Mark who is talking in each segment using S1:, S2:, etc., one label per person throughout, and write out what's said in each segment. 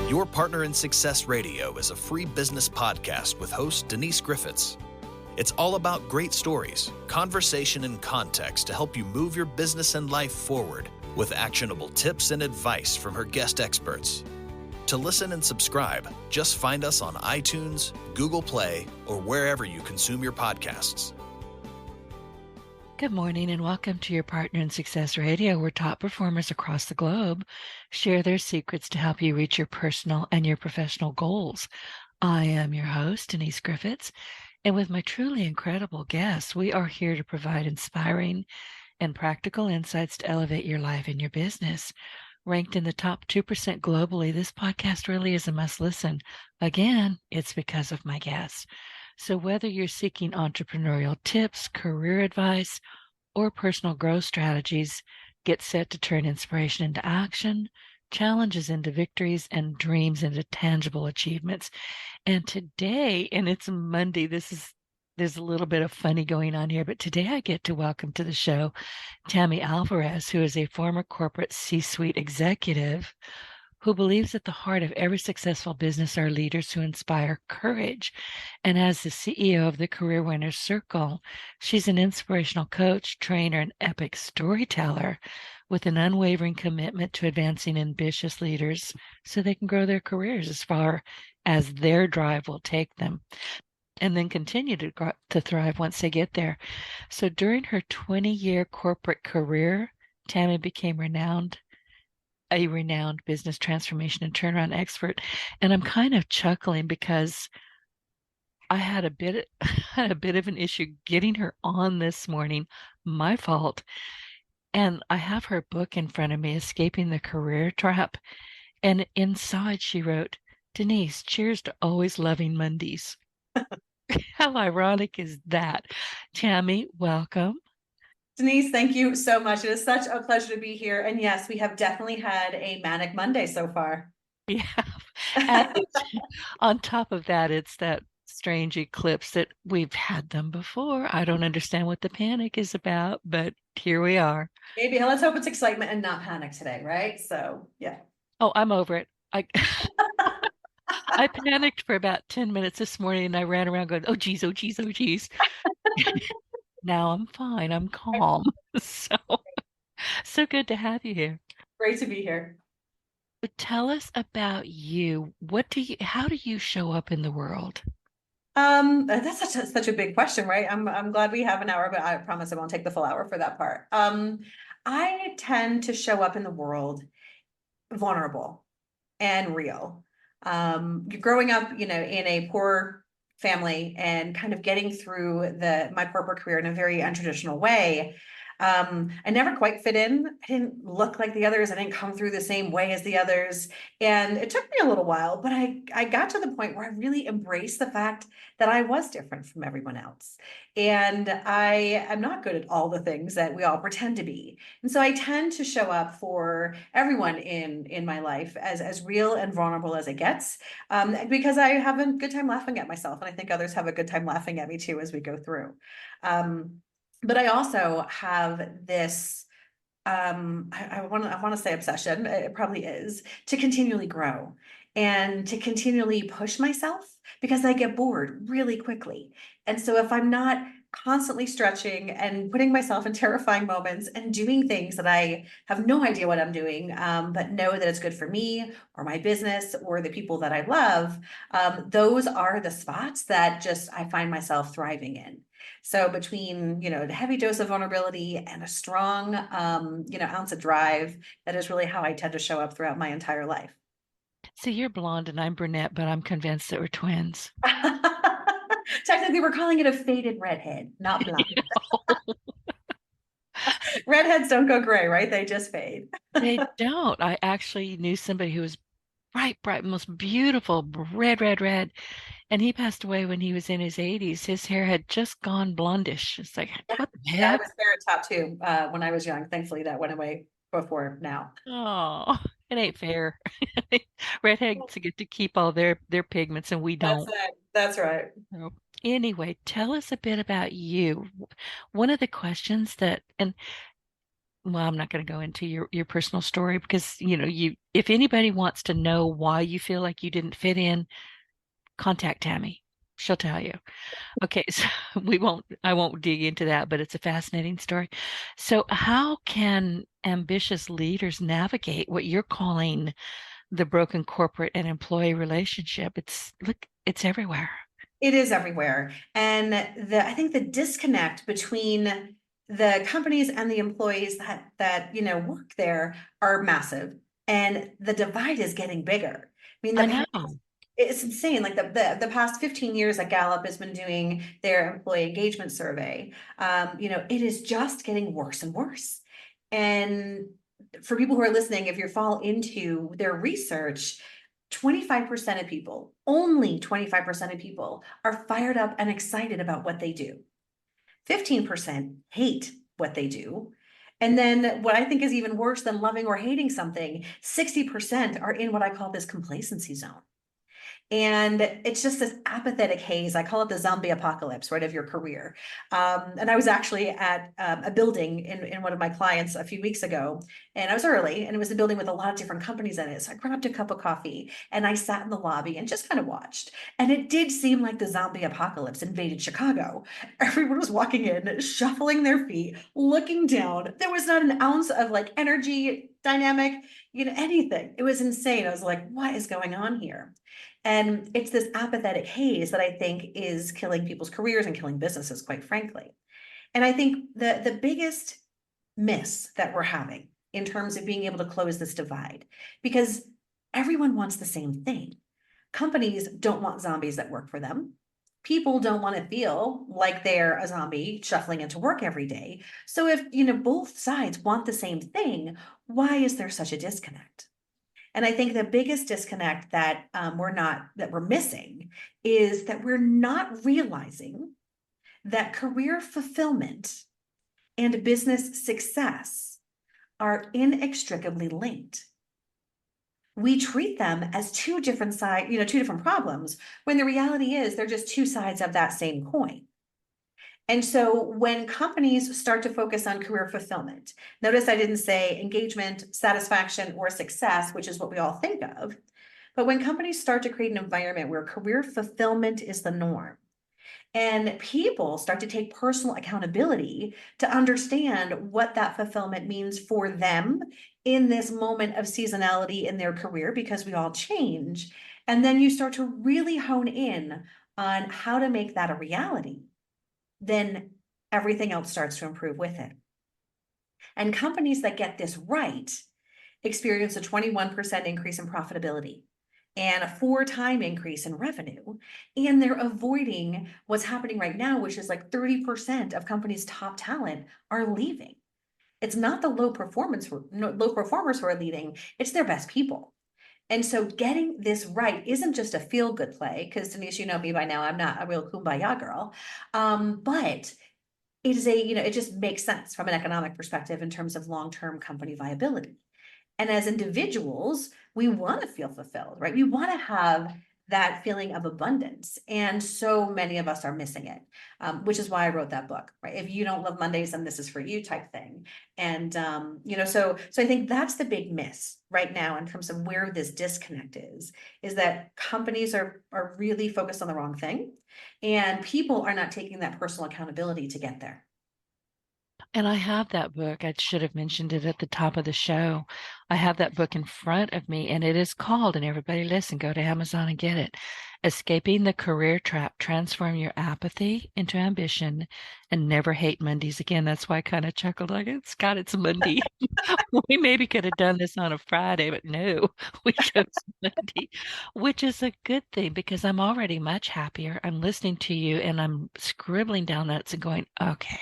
S1: Your Partner in Success Radio is a free business podcast with host Denise Griffitts. It's all about great stories, conversation, and context to help you move your business and life forward with actionable tips and advice from her guest experts. To listen and subscribe, just find us on iTunes, Google Play, or wherever you consume your podcasts.
S2: Good morning and welcome to Your Partner in Success Radio, where top performers across the globe share their secrets to help you reach your personal and your professional goals. I am your host, Denise Griffitts, and with my truly incredible guests, we are here to provide inspiring and practical insights to elevate your life and your business. Ranked in the top 2% globally, this podcast really is a must listen. Again, it's because of my guests. So whether you're seeking entrepreneurial tips, career advice, or personal growth strategies, get set to turn inspiration into action, challenges into victories, and dreams into tangible achievements. And today, and it's Monday, there's a little bit of funny going on here, but today I get to welcome to the show Tammy Alvarez, who is a former corporate C-suite executive who believes at the heart of every successful business are leaders who inspire courage. And as the CEO of the Career Winners Circle, she's an inspirational coach, trainer, and epic storyteller with an unwavering commitment to advancing ambitious leaders so they can grow their careers as far as their drive will take them, and then continue to thrive once they get there. So during her 20-year corporate career, Tammy became a renowned business transformation and turnaround expert. And I'm kind of chuckling because I had a bit of an issue getting her on this morning, my fault. And I have her book in front of me, Escaping the Career Trap. And inside she wrote, "Denise, cheers to always loving Mondays." How ironic is that? Tammy, welcome.
S3: Denise, thank you so much. It is such a pleasure to be here. And yes, we have definitely had a manic Monday so far.
S2: Yeah. And on top of that, it's that strange eclipse that we've had them before. I don't understand what the panic is about, but here we are.
S3: Maybe let's hope it's excitement and not panic today, right? So, yeah.
S2: Oh, I'm over it. I panicked for about 10 minutes this morning and I ran around going, oh, geez, oh, geez, oh, geez. Now I'm fine. I'm calm. So good to have you here.
S3: Great to be here.
S2: But tell us about you. How do you show up in the world?
S3: That's such a big question, right? I'm glad we have an hour, but I promise I won't take the full hour for that part. I tend to show up in the world vulnerable and real. Growing up, in a poor family and kind of getting through my corporate career in a very untraditional way. I never quite fit in. I didn't look like the others. I didn't come through the same way as the others. And it took me a little while, but I got to the point where I really embraced the fact that I was different from everyone else. And I am not good at all the things that we all pretend to be. And so I tend to show up for everyone in my life as real and vulnerable as it gets, because I have a good time laughing at myself. And I think others have a good time laughing at me too as we go through. But I also have this, I want to say obsession, it probably is, to continually grow and to continually push myself because I get bored really quickly. And so if I'm not constantly stretching and putting myself in terrifying moments and doing things that I have no idea what I'm doing, but know that it's good for me or my business or the people that I love, those are the spots that just I find myself thriving in. So between, the heavy dose of vulnerability and a strong, ounce of drive, that is really how I tend to show up throughout my entire life.
S2: So you're blonde and I'm brunette, but I'm convinced that we're twins.
S3: Technically, we're calling it a faded redhead, not blonde. Redheads don't go gray, right? They just fade.
S2: They don't. I actually knew somebody who was bright, most beautiful, red. And he passed away when he was in his 80s. His hair had just gone blondish. It's like, what the heck?
S3: Yeah, I was ferret top too when I was young. Thankfully, that went away before now.
S2: Oh, it ain't fair. Redheads get to keep all their pigments and we don't.
S3: That's right.
S2: So, anyway, tell us a bit about you. One of the questions and well, I'm not going to go into your personal story because, if anybody wants to know why you feel like you didn't fit in, contact Tammy. She'll tell you. Okay, so I won't dig into that, but it's a fascinating story. So how can ambitious leaders navigate what you're calling the broken corporate and employee relationship? It's everywhere.
S3: It is everywhere. And I think the disconnect between the companies and the employees that work there are massive. And the divide is getting bigger. I mean,
S2: I know.
S3: it's insane. Like the past 15 years that Gallup has been doing their employee engagement survey, it is just getting worse and worse. And for people who are listening, if you fall into their research, 25% of people, only 25% of people are fired up and excited about what they do. 15% hate what they do. And then what I think is even worse than loving or hating something, 60% are in what I call this complacency zone. And it's just this apathetic haze. I call it the zombie apocalypse, right, of your career. And I was actually at a building in one of my clients a few weeks ago, and I was early, and it was a building with a lot of different companies in it. So I grabbed a cup of coffee and I sat in the lobby and just kind of watched. And it did seem like the zombie apocalypse invaded Chicago. Everyone was walking in, shuffling their feet, looking down. There was not an ounce of like energy dynamic, anything. It was insane. I was like, what is going on here? And it's this apathetic haze that I think is killing people's careers and killing businesses, quite frankly. And I think the biggest miss that we're having in terms of being able to close this divide, because everyone wants the same thing. Companies don't want zombies that work for them. People don't want to feel like they're a zombie shuffling into work every day. So if, both sides want the same thing, why is there such a disconnect? And I think the biggest disconnect that we're missing is that we're not realizing that career fulfillment and business success are inextricably linked. We treat them as two different two different problems, when the reality is they're just two sides of that same coin. And so when companies start to focus on career fulfillment, notice I didn't say engagement, satisfaction, or success, which is what we all think of. But when companies start to create an environment where career fulfillment is the norm, and people start to take personal accountability to understand what that fulfillment means for them in this moment of seasonality in their career, because we all change. And then you start to really hone in on how to make that a reality, then everything else starts to improve with it. And companies that get this right experience a 21% increase in profitability and a 4-time increase in revenue. And they're avoiding what's happening right now, which is like 30% of companies' top talent are leaving. It's not the low performers who are leaving, it's their best people. And so getting this right isn't just a feel-good play, because Denise, you know me by now, I'm not a real kumbaya girl, but it is it just makes sense from an economic perspective in terms of long-term company viability. And as individuals, we want to feel fulfilled, right? We want to have that feeling of abundance. And so many of us are missing it, which is why I wrote that book, right? If you don't love Mondays, then this is for you type thing. And, so I think that's the big miss right now in terms of where this disconnect is that companies are really focused on the wrong thing, and people are not taking that personal accountability to get there.
S2: And I have that book. I should have mentioned it at the top of the show. I have that book in front of me, and it is called, and everybody listen, go to Amazon and get it. Escaping the Career Trap, Transform Your Apathy into Ambition, and Never Hate Mondays Again. That's why I kind of chuckled like, it's Monday. We maybe could have done this on a Friday, but no, we chose Monday, which is a good thing because I'm already much happier. I'm listening to you and I'm scribbling down notes and going, okay,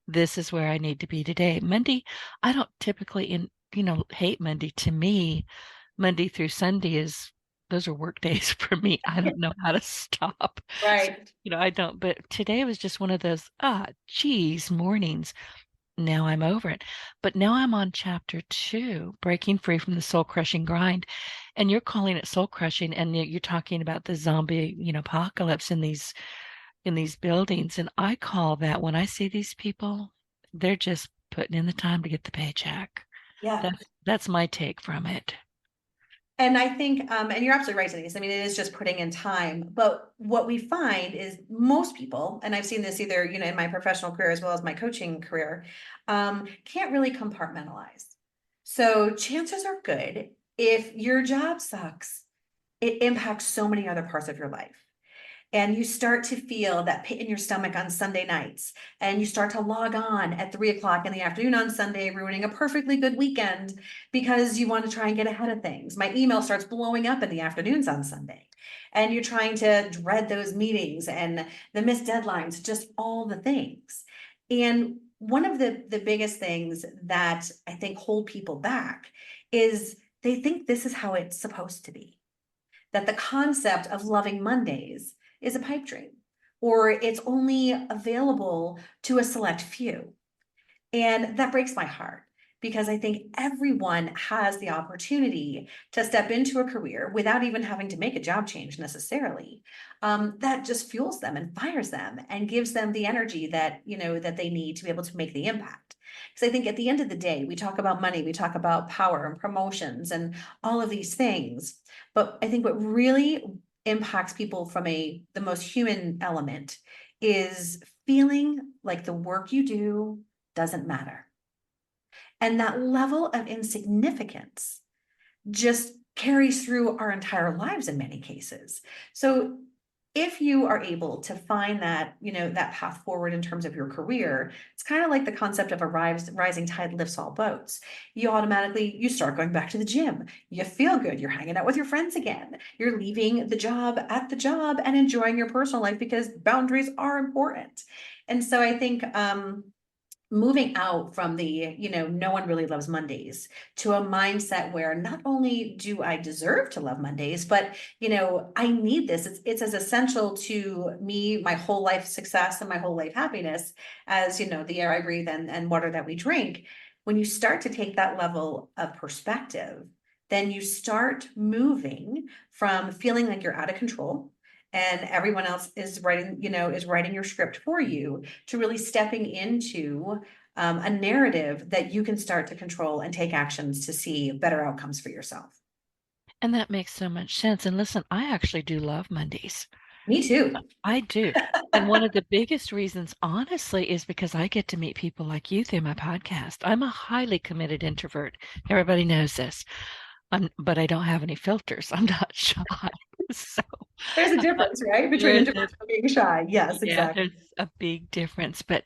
S2: this is where I need to be today. Monday, I don't typically hate Monday. To me, Monday through Sunday those are work days for me. I don't know how to stop.
S3: Right.
S2: So, I don't, but today was just one of those, geez, mornings. Now I'm over it. But now I'm on chapter 2, breaking free from the soul crushing grind. And you're calling it soul crushing, and you're talking about the zombie, apocalypse in these buildings. And I call that, when I see these people, they're just putting in the time to get the paycheck.
S3: Yeah.
S2: That's my take from it.
S3: And I think, and you're absolutely right, Denise. I mean, it is just putting in time. But what we find is most people, and I've seen this either, in my professional career as well as my coaching career, can't really compartmentalize. So chances are good if your job sucks, it impacts so many other parts of your life. And you start to feel that pit in your stomach on Sunday nights, and you start to log on at 3 o'clock in the afternoon on Sunday, ruining a perfectly good weekend because you want to try and get ahead of things. My email starts blowing up in the afternoons on Sunday, and you're trying to dread those meetings and the missed deadlines, just all the things. And one of the biggest things that I think hold people back is they think this is how it's supposed to be, that the concept of loving Mondays is a pipe dream, or it's only available to a select few. And that breaks my heart, because I think everyone has the opportunity to step into a career without even having to make a job change necessarily. That just fuels them and fires them and gives them the energy that, that they need to be able to make the impact. Because I think at the end of the day, we talk about money, we talk about power and promotions and all of these things. But I think what really impacts people from the most human element is feeling like the work you do doesn't matter. And that level of insignificance just carries through our entire lives in many cases. So if you are able to find that, that path forward in terms of your career, it's kind of like the concept of a rising tide lifts all boats. You start going back to the gym. You feel good. You're hanging out with your friends again. You're leaving the job at the job and enjoying your personal life, because boundaries are important. And so I think, moving out from the, no one really loves Mondays, to a mindset where not only do I deserve to love Mondays, but, I need this. It's as essential to me, my whole life success and my whole life happiness as, the air I breathe and water that we drink. When you start to take that level of perspective, then you start moving from feeling like you're out of control and everyone else is writing your script for you, to really stepping into a narrative that you can start to control and take actions to see better outcomes for yourself.
S2: And that makes so much sense. And listen, I actually do love Mondays.
S3: Me too.
S2: I do. And one of the biggest reasons, honestly, is because I get to meet people like you through my podcast. I'm a highly committed introvert. Everybody knows this. But I don't have any filters. I'm not shy. So
S3: There's a difference, right? Between introversion and being shy. Yes, exactly.
S2: There's a big difference. But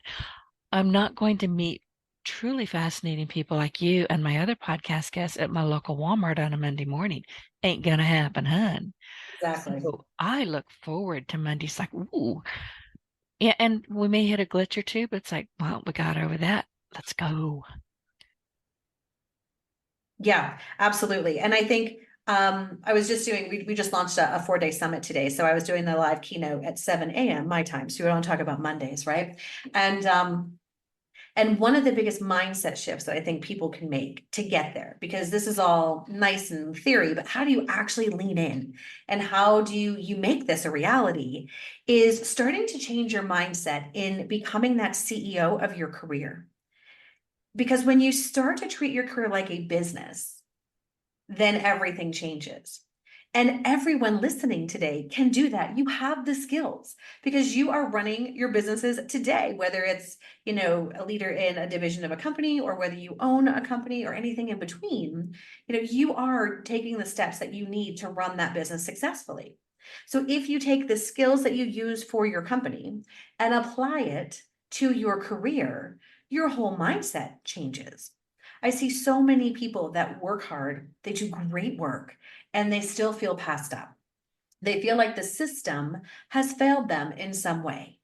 S2: I'm not going to meet truly fascinating people like you and my other podcast guests at my local Walmart on a Monday morning. Ain't gonna happen, hun.
S3: Exactly.
S2: So I look forward to Mondays like, ooh. Yeah, and we may hit a glitch or two, but it's like, well, we got over that. Let's go.
S3: Yeah, absolutely. And I think I was just we just launched a 4-day summit today. So I was doing the live keynote at 7 a.m. my time. So we don't talk about Mondays, right? And one of the biggest mindset shifts that I think people can make to get there, because this is all nice in theory, but how do you actually lean in and how do you make this a reality, is starting to change your mindset in becoming that CEO of your career. Because when you start to treat your career like a business, then everything changes. And everyone listening today can do that. You have the skills because you are running your businesses today, whether it's, a leader in a division of a company or whether you own a company or anything in between, you are taking the steps that you need to run that business successfully. So if you take the skills that you use for your company and apply it to your career, your whole mindset changes. I see so many people that work hard, they do great work, and they still feel passed up. They feel like the system has failed them in some way.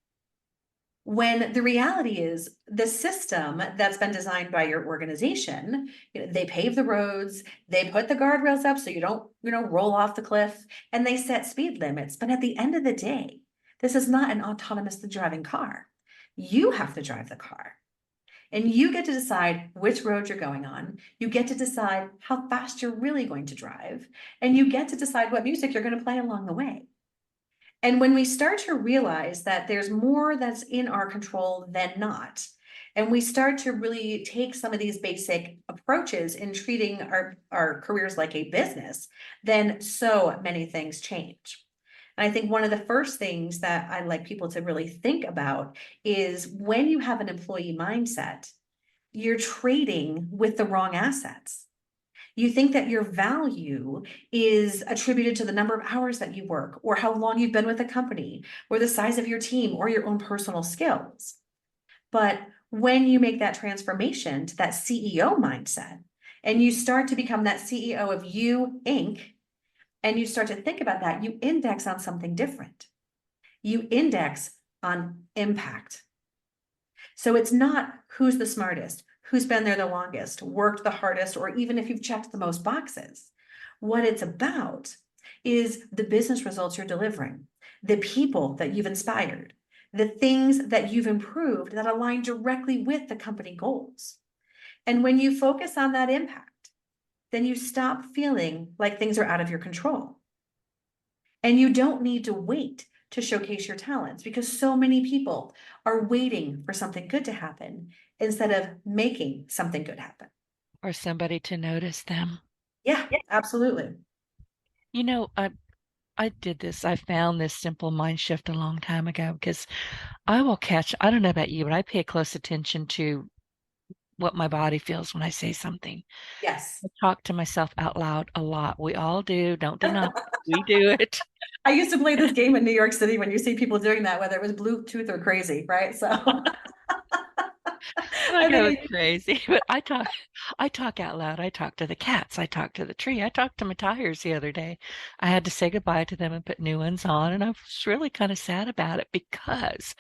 S3: When the reality is the system that's been designed by your organization, they pave the roads, they put the guardrails up so you don't, roll off the cliff, and they set speed limits. But at the end of the day, this is not an autonomously driving car. You have to drive the car. And you get to decide which road you're going on. You get to decide how fast you're really going to drive. And you get to decide what music you're going to play along the way. And when we start to realize that there's more that's in our control than not, And we start to really take some of these basic approaches in treating our careers like a business, then so many things change. And I think one of the first things that I like people to really think about is when you have an employee mindset, you're trading with the wrong assets. You think that your value is attributed to the number of hours that you work, or how long you've been with a company, or the size of your team, or your own personal skills. But when you make that transformation to that CEO mindset, and you start to become that CEO of You Inc., and you start to think about that, you index on something different. You index on impact. So it's not who's the smartest, who's been there the longest, worked the hardest, or even if you've checked the most boxes. What it's about is the business results you're delivering, the people that you've inspired, the things that you've improved that align directly with the company goals. And when you focus on that impact, then you stop feeling like things are out of your control. And you don't need to wait to showcase your talents, because so many people are waiting for something good to happen instead of making something good happen.
S2: Or somebody to notice them.
S3: Yeah, absolutely.
S2: You know, I did this. I found this simple mind shift a long time ago because I will catch, I don't know about you, but I pay close attention to what my body feels when I say something.
S3: Yes.
S2: I talk to myself out loud a lot. We all do. Don't deny it. We do it.
S3: I used to play this game in New York City when you see people doing that, whether it was Bluetooth or crazy, right? So
S2: I
S3: I
S2: know it's
S3: think,
S2: crazy, but I talk out loud. I talk to the cats. I talk to the tree. I talked to my tires the other day. I had to say goodbye to them and put new ones on, and I was really kind of sad about it because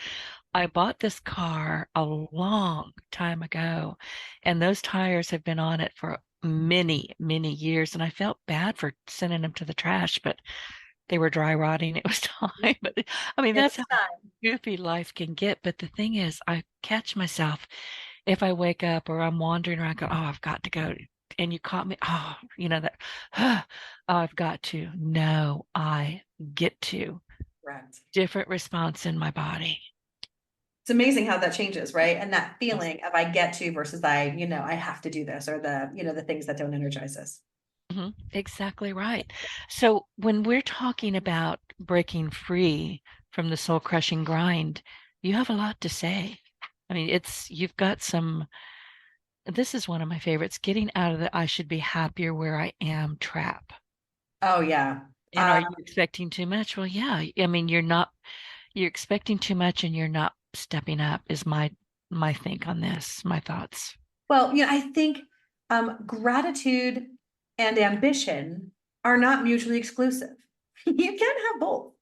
S2: I bought this car a long time ago, and those tires have been on it for many, many years, and I felt bad for sending them to the trash, but they were dry rotting. It was time. But I mean, that's
S3: it's
S2: how
S3: time.
S2: goofy life can get. But the thing is, I catch myself if I wake up or I'm wandering around, go, oh, I've got to go. And you caught me. Oh, you know that. Oh, I've got to. No, I get to.
S3: Correct.
S2: Different response in my body.
S3: It's amazing how that changes, right? And that
S2: Yes.
S3: feeling of I get to versus I have to do this, or the things that don't energize us.
S2: Exactly right. So when we're talking about breaking free from the soul crushing grind, you have a lot to say. I mean, you've got some, this is one of my favorites, getting out of the I should be happier where I am trap.
S3: Oh yeah.
S2: And are you expecting too much? Well, yeah. I mean, you're expecting too much and you're not stepping up is my think on this, my thoughts.
S3: Well, I think gratitude and ambition are not mutually exclusive. You can have both.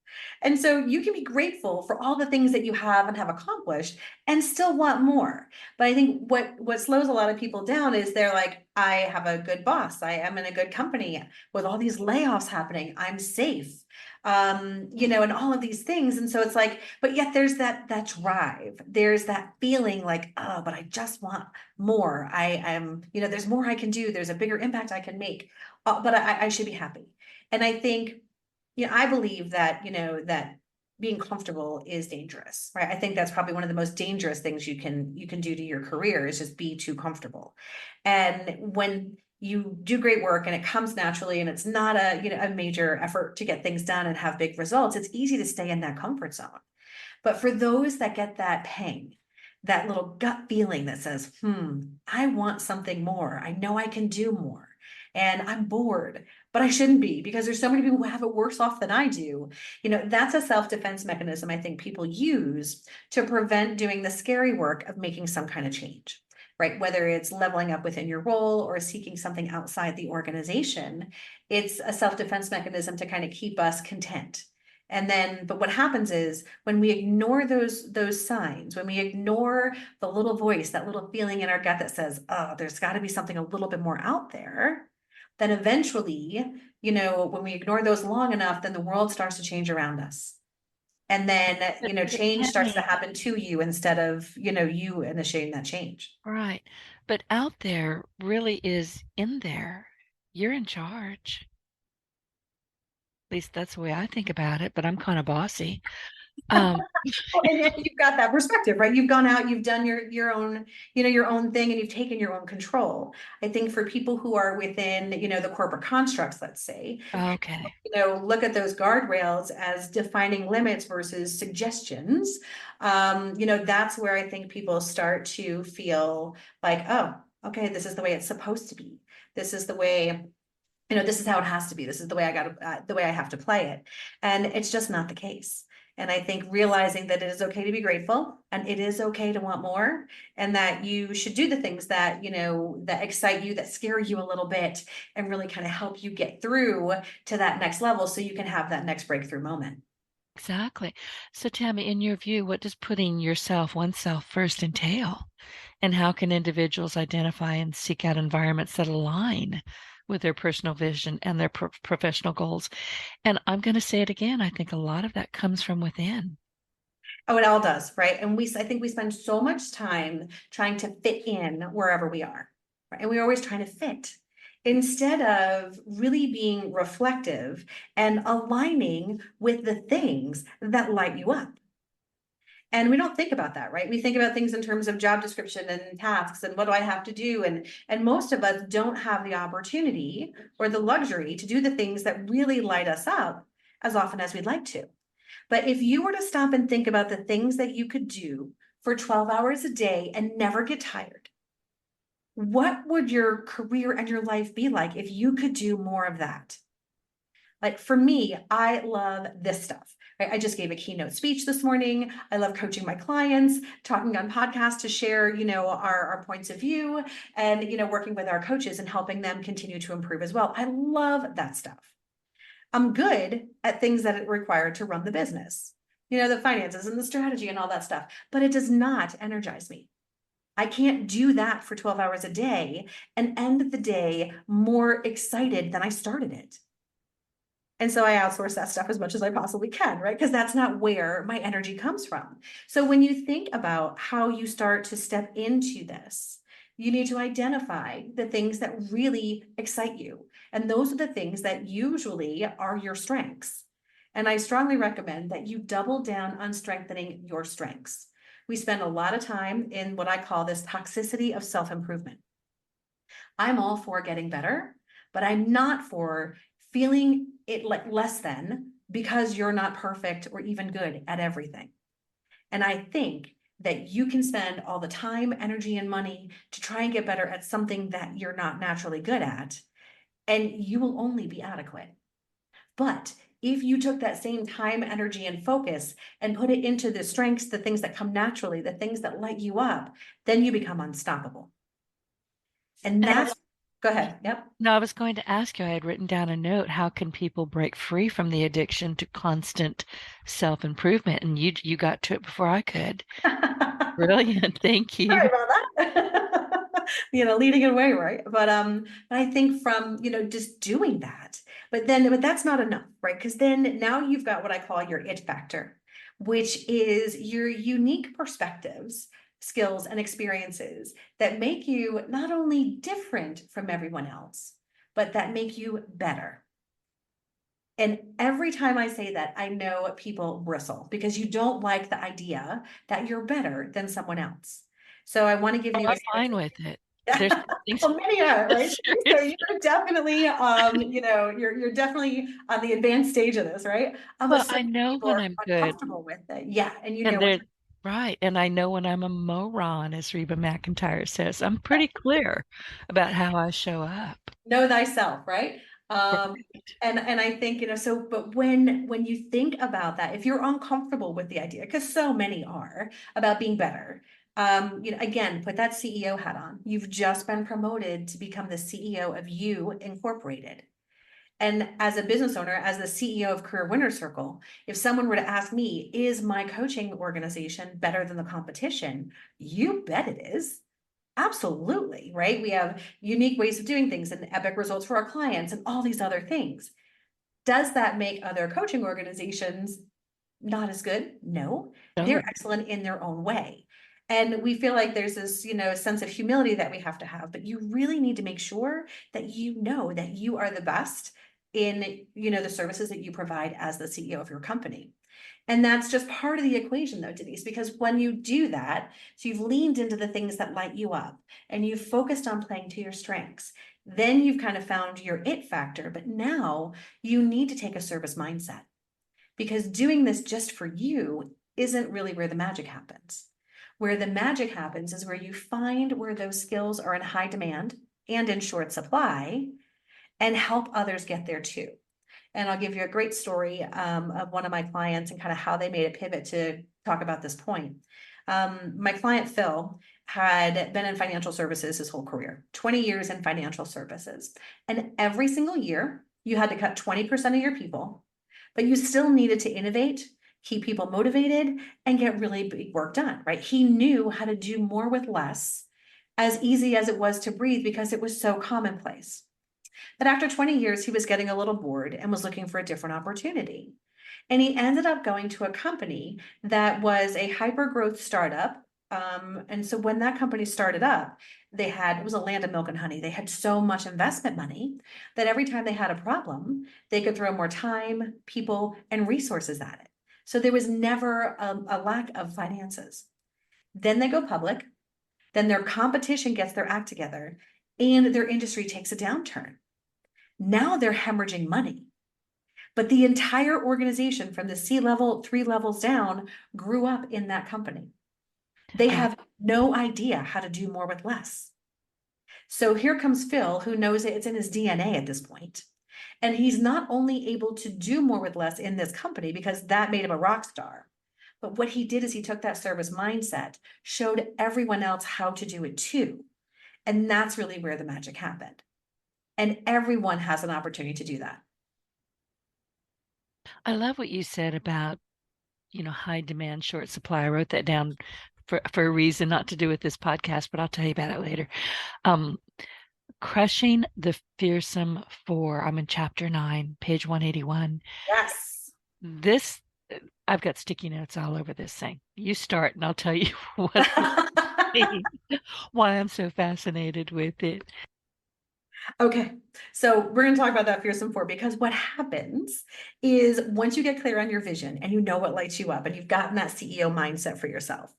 S3: And so you can be grateful for all the things that you have and have accomplished and still want more. But I think what slows a lot of people down is they're like, I have a good boss. I am in a good company with all these layoffs happening. I'm safe. And all of these things. And so it's like, but yet there's that drive. There's that feeling like, oh, but I just want more. There's more I can do. There's a bigger impact I can make. But I should be happy. And I think, I believe that, that being comfortable is dangerous, right? I think that's probably one of the most dangerous things you can do to your career is just be too comfortable. And when you do great work and it comes naturally and it's not a major effort to get things done and have big results, it's easy to stay in that comfort zone. But for those that get that pang, that little gut feeling that says, I want something more. I know I can do more. And I'm bored, but I shouldn't be because there's so many people who have it worse off than I do. That's a self-defense mechanism I think people use to prevent doing the scary work of making some kind of change, right? Whether it's leveling up within your role or seeking something outside the organization, it's a self-defense mechanism to kind of keep us content. But what happens is when we ignore those signs, when we ignore the little voice, that little feeling in our gut that says, oh, there's got to be something a little bit more out there, then eventually, when we ignore those long enough, then the world starts to change around us. And then,
S2: But
S3: change starts to
S2: Tammy,
S3: happen to you instead of, you initiating that change.
S2: right. But out there really is in there. You're in charge. At least that's the way I think about it, but I'm kind of bossy. Um,
S3: Well, and then you've got that perspective, right? You've gone out, you've done your own, your own thing, and you've taken your own control. I think for people who are within, the corporate constructs, let's say,
S2: okay.
S3: look at those guardrails as defining limits versus suggestions. That's where I think people start to feel like, oh, okay, this is the way it's supposed to be. This is the way, this is how it has to be. This is the way the way I have to play it. And it's just not the case. And I think realizing that it is okay to be grateful and it is okay to want more, and that you should do the things that, that excite you, that scare you a little bit, and really kind of help you get through to that next level so you can have that next breakthrough moment.
S2: Exactly. So, Tammy, in your view, what does putting oneself first entail? And how can individuals identify and seek out environments that align with their personal vision and their professional goals? And I'm going to say it again. I think a lot of that comes from within.
S3: Oh, it all does, right? And I think we spend so much time trying to fit in wherever we are, right? And we're always trying to fit instead of really being reflective and aligning with the things that light you up. And we don't think about that, right? We think about things in terms of job description and tasks and what do I have to do? And most of us don't have the opportunity or the luxury to do the things that really light us up as often as we'd like to. But if you were to stop and think about the things that you could do for 12 hours a day and never get tired, what would your career and your life be like if you could do more of that? Like for me, I love this stuff. Right? I just gave a keynote speech this morning. I love coaching my clients, talking on podcasts to share, our points of view, and, working with our coaches and helping them continue to improve as well. I love that stuff. I'm good at things that it required to run the business, the finances and the strategy and all that stuff, but it does not energize me. I can't do that for 12 hours a day and end the day more excited than I started it. And so I outsource that stuff as much as I possibly can, right? Because that's not where my energy comes from. So when you think about how you start to step into this, you need to identify the things that really excite you. And those are the things that usually are your strengths. And I strongly recommend that you double down on strengthening your strengths. We spend a lot of time in what I call this toxicity of self-improvement. I'm all for getting better, but I'm not for feeling it like less than because you're not perfect or even good at everything. And I think that you can spend all the time, energy, and money to try and get better at something that you're not naturally good at, and you will only be adequate. But if you took that same time, energy, and focus and put it into the strengths, the things that come naturally, the things that light you up, then you become unstoppable. And that's, go ahead. Yep.
S2: No, I was going to ask you, I had written down a note, how can people break free from the addiction to constant self-improvement? And you got to it before I could. Brilliant. Thank you.
S3: Sorry about that. Leading it away, right? But I think from, just doing that, but that's not enough, right? Because then now you've got what I call your it factor, which is your unique perspectives, skills, and experiences that make you not only different from everyone else, but that make you better. And every time I say that, I know people bristle because you don't like the idea that you're better than someone else. So I want to give
S2: Oh,
S3: you
S2: I'm fine with it. There's things.
S3: well, many are, right? So
S2: Seriously.
S3: you're definitely, you're definitely on the advanced stage of this, right? But
S2: Well,
S3: so
S2: I
S3: many
S2: know
S3: people
S2: when
S3: are
S2: I'm good,
S3: uncomfortable with it. Yeah, and
S2: and they're right. And I know when I'm a moron, as Reba McEntire says. I'm pretty clear about how I show up.
S3: know thyself, right?
S2: Right.
S3: And I think, but when you think about that, if you're uncomfortable with the idea, because so many are about being better, again, put that CEO hat on. You've just been promoted to become the CEO of You Incorporated. And as a business owner, as the CEO of Career Winner Circle, if someone were to ask me, is my coaching organization better than the competition? You bet it is. Absolutely, right? We have unique ways of doing things and epic results for our clients and all these other things. Does that make other coaching organizations not as good? No, they're
S2: Oh,
S3: excellent in their own way. And we feel like there's this, sense of humility that we have to have, but you really need to make sure that you know that you are the best in, the services that you provide as the CEO of your company. And that's just part of the equation though, Denise, because when you do that, so you've leaned into the things that light you up and you've focused on playing to your strengths, then you've kind of found your it factor, but now you need to take a service mindset, because doing this just for you isn't really where the magic happens. Where the magic happens is where you find where those skills are in high demand and in short supply, and help others get there too. And I'll give you a great story of one of my clients and kind of how they made a pivot to talk about this point. My client, Phil, had been in financial services his whole career, 20 years in financial services. And every single year, you had to cut 20% of your people, but you still needed to innovate, keep people motivated, and get really big work done, right? He knew how to do more with less, as easy as it was to breathe because it was so commonplace. But after 20 years, he was getting a little bored and was looking for a different opportunity. And he ended up going to a company that was a hyper growth startup. And so when that company started up, it was a land of milk and honey. They had so much investment money that every time they had a problem, they could throw more time, people, and resources at it. So there was never a lack of finances. Then they go public, then their competition gets their act together, and their industry takes a downturn. Now they're hemorrhaging money. But the entire organization from the C-level, 3 levels down, grew up in that company. They have no idea how to do more with less. So here comes Phil, who knows it's in his DNA at this point. And he's not only able to do more with less in this company because that made him a rock star, but what he did is he took that service mindset, showed everyone else how to do it too. And that's really where the magic happened. And everyone has an opportunity to do that.
S2: I love what you said about, high demand, short supply. I wrote that down for a reason, not to do with this podcast, but I'll tell you about it later. Crushing the Fearsome Four. I'm in chapter 9, page 181.
S3: Yes.
S2: This, I've got sticky notes all over this thing. You start and I'll tell you why I'm so fascinated with it.
S3: Okay, so we're going to talk about that Fearsome Four, because what happens is once you get clear on your vision and you know what lights you up and you've gotten that CEO mindset for yourself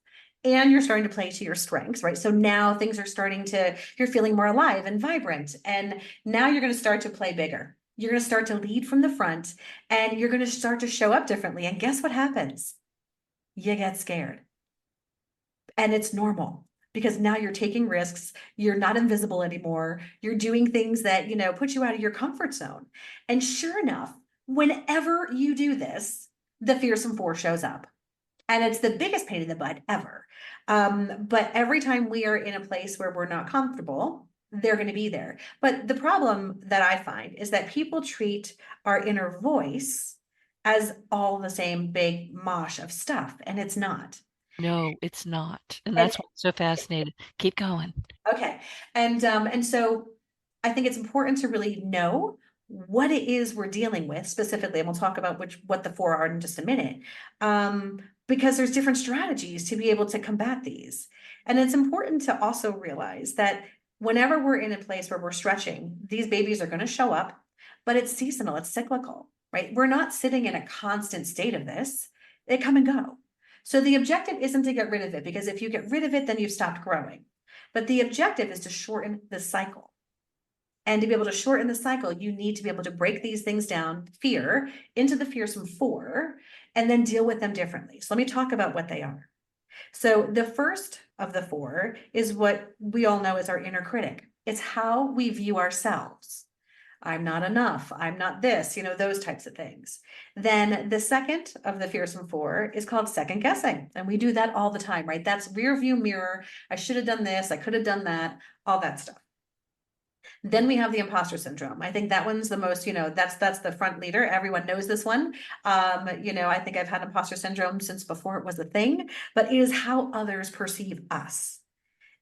S3: and you're starting to play to your strengths, right? So now things are you're feeling more alive and vibrant. And now you're going to start to play bigger. You're going to start to lead from the front and you're going to start to show up differently. And guess what happens? You get scared. And it's normal. Because now you're taking risks, you're not invisible anymore, you're doing things that, put you out of your comfort zone. And sure enough, whenever you do this, the Fearsome Four shows up. And it's the biggest pain in the butt ever. But every time we are in a place where we're not comfortable, they're going to be there. But the problem that I find is that people treat our inner voice as all the same big mosh of stuff, and it's not.
S2: No, it's not. And that's what's so fascinating. Keep going.
S3: Okay. And so I think it's important to really know what it is we're dealing with specifically, and we'll talk about what the four are in just a minute. Because there's different strategies to be able to combat these. And it's important to also realize that whenever we're in a place where we're stretching, these babies are going to show up, but it's seasonal, it's cyclical, right? We're not sitting in a constant state of this. They come and go. So the objective isn't to get rid of it, because if you get rid of it, then you've stopped growing. But the objective is to shorten the cycle. And to be able to shorten the cycle, you need to be able to break these things down, fear, into the Fearsome Four, and then deal with them differently. So let me talk about what they are. So the first of the four is what we all know as our inner critic. It's how we view ourselves. I'm not enough, I'm not this, those types of things. Then the second of the Fearsome Four is called second guessing. And we do that all the time, right? That's rear view mirror. I should have done this, I could have done that, all that stuff. Then we have the imposter syndrome. I think that one's the most, that's the front leader. Everyone knows this one. I think I've had imposter syndrome since before it was a thing, but it is how others perceive us.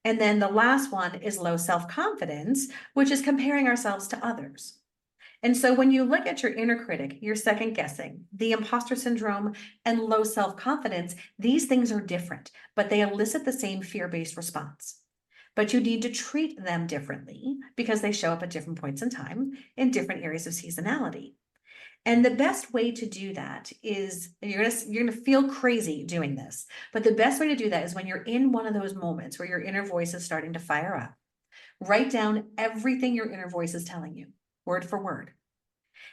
S3: And then the last one is low self-confidence, which is comparing ourselves to others. And so when you look at your inner critic, your second guessing, the imposter syndrome, and low self-confidence, these things are different, but they elicit the same fear-based response. but you need to treat them differently because they show up at different points in time in different areas of seasonality. And the best way to do that is you're gonna feel crazy doing this, but the best way to do that is when you're in one of those moments where your inner voice is starting to fire up. Write down everything your inner voice is telling you, word for word.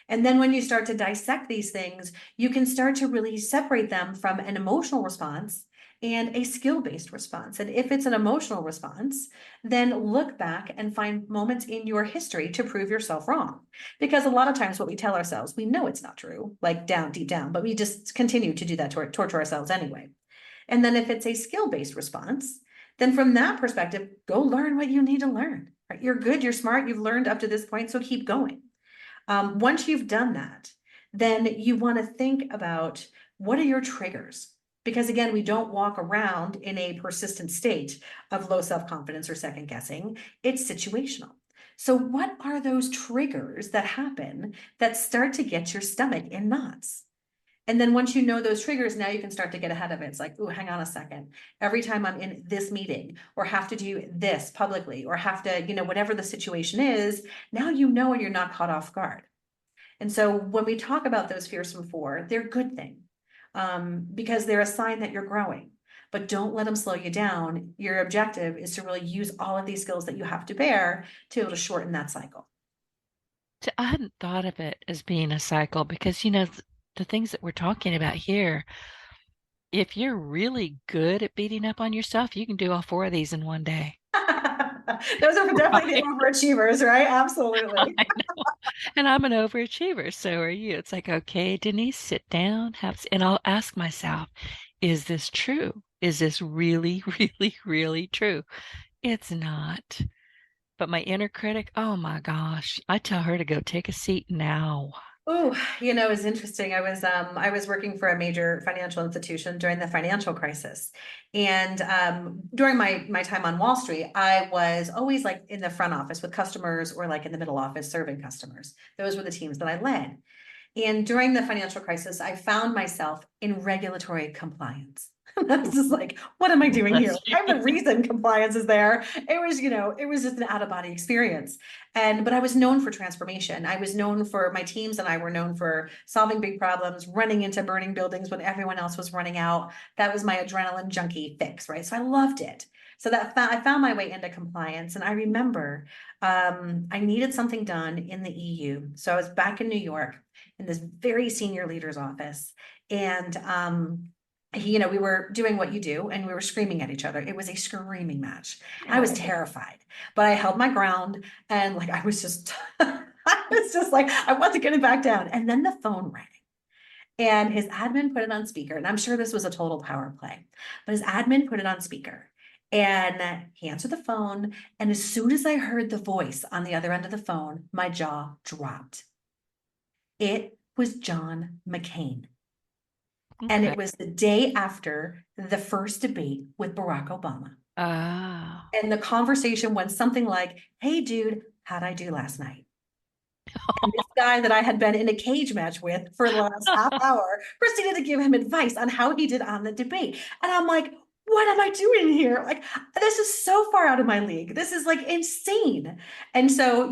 S3: And then when you start to dissect these things, you can start to really separate them from an emotional response and a skill-based response. And if it's an emotional response, then look back and find moments in your history to prove yourself wrong. Because a lot of times what we tell ourselves, we know it's not true, like deep down, but we just continue to do that to torture ourselves anyway. And then if it's a skill-based response, then from that perspective, go learn what you need to learn. Right? You're good, you're smart, you've learned up to this point, so keep going. Once you've done that, then you want to think about what are your triggers? Because again, we don't walk around in a persistent state of low self-confidence or second guessing. It's situational. So what are those triggers that happen that start to get your stomach in knots? And then once you know those triggers, now you can start to get ahead of it. It's like, oh, hang on a second. Every time I'm in this meeting or have to do this publicly or have to, whatever the situation is, now you know and you're not caught off guard. And so when we talk about those fears from 4, they're a good thing because they're a sign that you're growing. But don't let them slow you down. Your objective is to really use all of these skills that you have to bear to be able to shorten that cycle.
S2: I hadn't thought of it as being a cycle because, the things that we're talking about here, if you're really good at beating up on yourself, you can do all 4 of these in one day.
S3: Those are definitely the overachievers, right? Absolutely.
S2: I know. And I'm an overachiever. So are you. It's like, okay, Denise, sit down, and I'll ask myself, is this true? Is this really, really, really true? It's not. But my inner critic, oh my gosh, I tell her to go take a seat now.
S3: Oh, it was interesting. I was working for a major financial institution during the financial crisis. And during my time on Wall Street, I was always like in the front office with customers or like in the middle office serving customers. Those were the teams that I led. And during the financial crisis, I found myself in regulatory compliance. I was just like, what am I doing here? I'm the reason compliance is there. It was just an out-of-body experience. But I was known for transformation. I was known for my teams and I were known for solving big problems, running into burning buildings when everyone else was running out. That was my adrenaline junkie fix, right? So I loved it. So I found my way into compliance. And I remember I needed something done in the EU. So I was back in New York in this very senior leader's office. And we were doing what you do and we were screaming at each other. It was a screaming match. I was terrified, but I held my ground and like I was just like I wasn't getting back down. And then the phone rang and his admin put it on speaker. And I'm sure this was a total power play, but his admin put it on speaker and he answered the phone. And as soon as I heard the voice on the other end of the phone, my jaw dropped. It was John McCain.
S2: Okay.
S3: And it was the day after the first debate with Barack Obama.
S2: Oh.
S3: And the conversation went something like, hey, dude, how'd I do last night? And this guy that I had been in a cage match with for the last half hour proceeded to give him advice on how he did on the debate. And I'm like, what am I doing here? Like, this is so far out of my league. This is like insane. And so,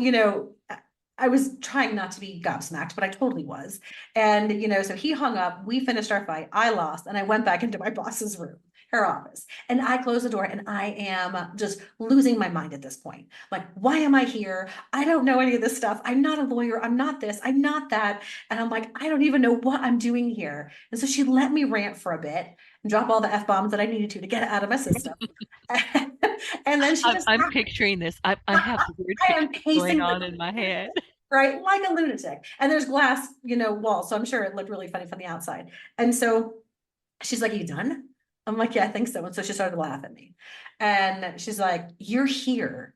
S3: I was trying not to be gobsmacked, but I totally was. And, so he hung up, we finished our fight, I lost, and I went back into my boss's room, her office. And I closed the door and I am just losing my mind at this point. Like, why am I here? I don't know any of this stuff. I'm not a lawyer. I'm not this. I'm not that. And I'm like, I don't even know what I'm doing here. And so she let me rant for a bit and drop all the F-bombs that I needed to get it out of my system. And then
S2: I'm picturing this. I have weird pictures going on in my head.
S3: Right, like a lunatic. And there's glass, walls. So I'm sure it looked really funny from the outside. And so she's like, are you done? I'm like, yeah, I think so. And so she started to laugh at me. And she's like, you're here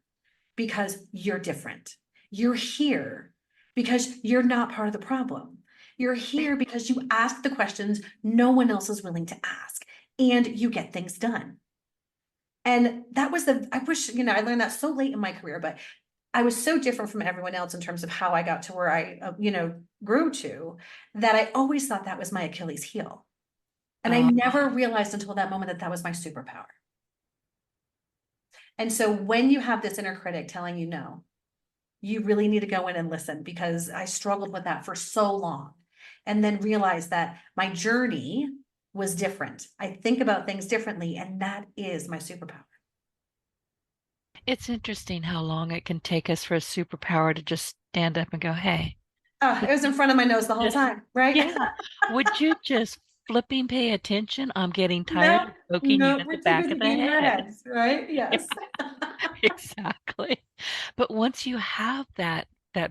S3: because you're different. You're here because you're not part of the problem. You're here because you ask the questions no one else is willing to ask, and you get things done. And that was I wish, I learned that so late in my career, but I was so different from everyone else in terms of how I got to where I, grew to, that I always thought that was my Achilles heel. And I never realized until that moment that that was my superpower. And so when you have this inner critic telling you no, you really need to go in and listen, because I struggled with that for so long. And then realized that my journey was different. I think about things differently, and that is my superpower.
S2: It's interesting how long it can take us for a superpower to just stand up and go, hey,
S3: It was in front of my nose the whole
S2: just,
S3: time, right?
S2: yeah, would you just flipping pay attention? I'm getting tired
S3: No,
S2: of poking you
S3: no,
S2: in
S3: we're
S2: the
S3: too
S2: back
S3: busy
S2: of the
S3: beating our
S2: head.
S3: heads, right?
S2: Yeah,
S3: Yes.
S2: exactly. But once you have that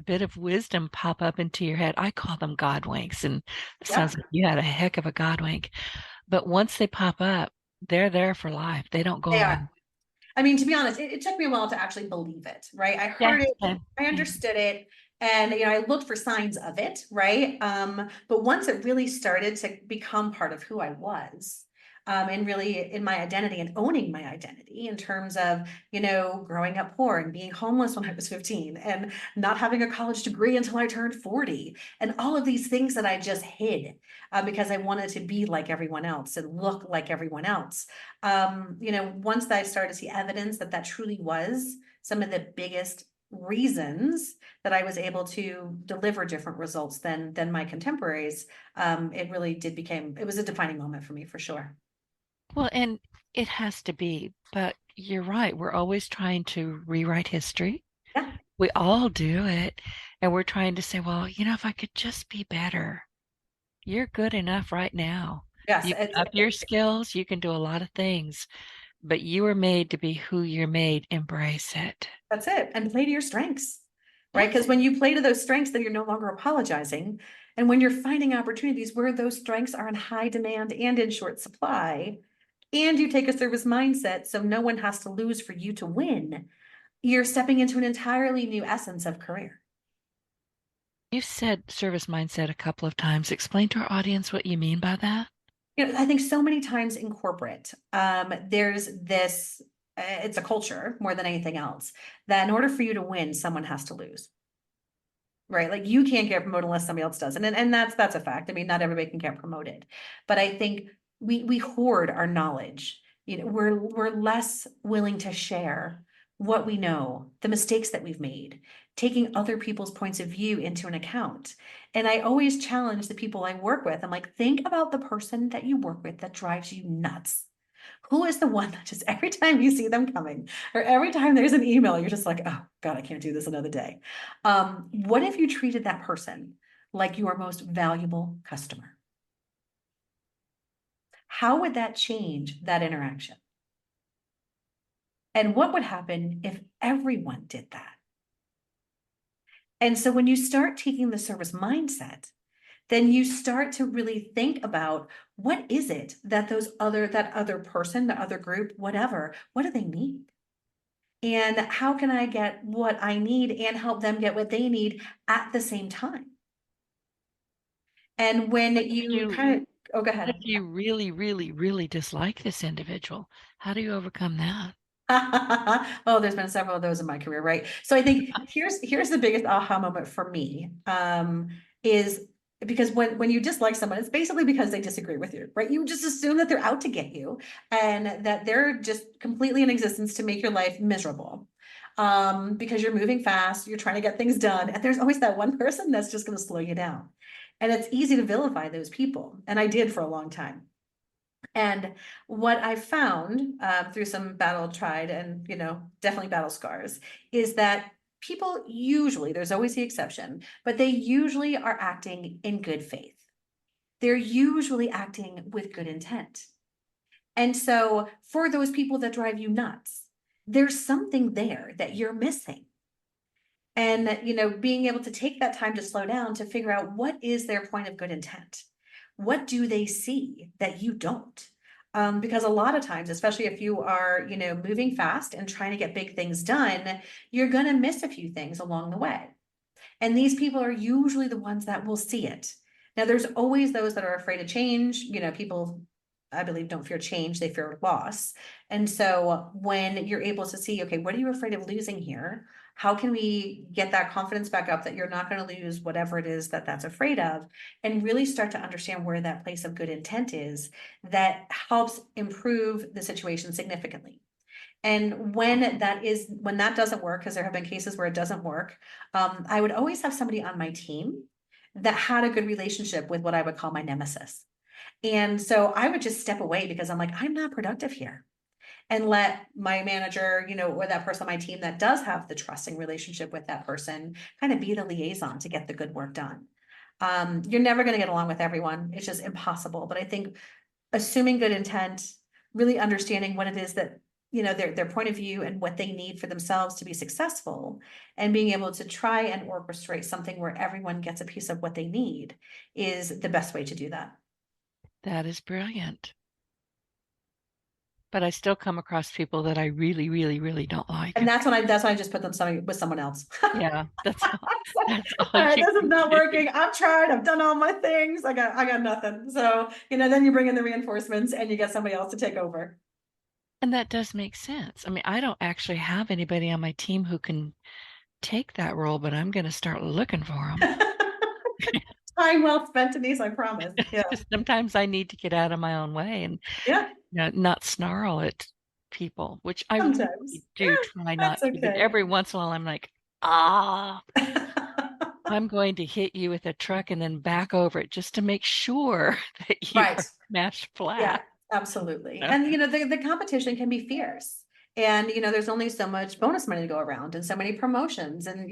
S2: bit of wisdom pop up into your head, I call them God winks, and it sounds
S3: Yep,
S2: like you had a heck of a God wink. But once they pop up, they're there for life. They don't go
S3: they
S2: away.
S3: are. I mean, to be honest, it took me a while to actually believe it, right? I
S2: Yeah,
S3: heard it,
S2: yeah,
S3: I
S2: yeah.
S3: understood it, and I looked for signs of it, right? But once it really started to become part of who I was, and really in my identity and owning my identity in terms of, growing up poor and being homeless when I was 15 and not having a college degree until I turned 40, and all of these things that I just hid, because I wanted to be like everyone else and look like everyone else. Once I started to see evidence that that truly was some of the biggest reasons that I was able to deliver different results than my contemporaries, it really it was a defining moment for me for sure.
S2: Well, and it has to be, but you're right. We're always trying to rewrite history.
S3: Yeah.
S2: We all do it. And we're trying to say, well, if I could just be better. You're good enough right now.
S3: Yes.
S2: You can up your skills, you can do a lot of things, but you were made to be who you're made. Embrace it.
S3: That's it. And play to your strengths, right?
S2: Yes.
S3: Because when you play to those strengths, then you're no longer apologizing. And when you're finding opportunities where those strengths are in high demand and in short supply, and you take a service mindset, so no one has to lose for you to win, you're stepping into an entirely new essence of career.
S2: You've said service mindset a couple of times. Explain to our audience what you mean by that.
S3: I think so many times in corporate, there's this, it's a culture more than anything else, that in order for you to win, someone has to lose. Right. Like you can't get promoted unless somebody else does. And that's a fact. I mean, not everybody can get promoted, but I think we hoard our knowledge. We're less willing to share what we know, the mistakes that we've made, taking other people's points of view into an account. And I always challenge the people I work with. I'm like, think about the person that you work with that drives you nuts. Who is the one that just every time you see them coming or every time there's an email, you're just like, oh God, I can't do this another day. What if you treated that person like your most valuable customer? How would that change that interaction? And what would happen if everyone did that? And so when you start taking the service mindset, then you start to really think about what is it that that other person, the other group, whatever, what do they need? And how can I get what I need and help them get what they need at the same time? And when
S2: What if
S3: you
S2: you
S3: kind of, oh, go
S2: what if
S3: ahead.
S2: you really, really, really dislike this individual? How do you overcome that?
S3: Oh, there's been several of those in my career, right? So I think here's the biggest aha moment for me, is because when you dislike someone, it's basically because they disagree with you, right? You just assume that they're out to get you and that they're just completely in existence to make your life miserable. Because you're moving fast, you're trying to get things done, and there's always that one person that's just going to slow you down. And it's easy to vilify those people, and I did for a long time. And what I found, through some battle tried and, definitely battle scars, is that people usually, there's always the exception, but they usually are acting in good faith. They're usually acting with good intent. And so for those people that drive you nuts, there's something there that you're missing. And, being able to take that time to slow down to figure out what is their point of good intent. What do they see that you don't? Because a lot of times, especially if you are, moving fast and trying to get big things done, you're going to miss a few things along the way. And these people are usually the ones that will see it. Now, there's always those that are afraid of change. People, I believe, don't fear change, they fear loss. And so when you're able to see, okay, what are you afraid of losing here? How can we get that confidence back up that you're not going to lose whatever it is that's afraid of, and really start to understand where that place of good intent is that helps improve the situation significantly. And when that doesn't work, because there have been cases where it doesn't work, I would always have somebody on my team that had a good relationship with what I would call my nemesis. And so I would just step away because I'm like, I'm not productive here, and let my manager, or that person on my team that does have the trusting relationship with that person kind of be the liaison to get the good work done. You're never going to get along with everyone. It's just impossible. But I think assuming good intent, really understanding what it is that, their point of view and what they need for themselves to be successful, and being able to try and orchestrate something where everyone gets a piece of what they need is the best way to do that.
S2: That is brilliant. But I still come across people that I really, really, really don't like.
S3: And that's when I just put them with someone else.
S2: Yeah, that's all.
S3: Like,
S2: That's all
S3: all right,
S2: you
S3: this is
S2: can
S3: not
S2: do.
S3: working. I've tried. I've done all my things. I got nothing. So, then you bring in the reinforcements and you get somebody else to take over.
S2: And that does make sense. I mean, I don't actually have anybody on my team who can take that role, but I'm going to start looking for them.
S3: Time well spent, Denise, I promise. Yeah.
S2: Sometimes I need to get out of my own way and
S3: Yeah.
S2: not snarl at people, which I really
S3: Sometimes.
S2: do try not
S3: That's
S2: to. But
S3: okay.
S2: every once in a while, I'm like, I'm going to hit you with a truck and then back over it just to make sure that you
S3: Right.
S2: are smashed flat.
S3: Yeah, absolutely.
S2: No.
S3: And the competition can be fierce. And there's only so much bonus money to go around and so many promotions. And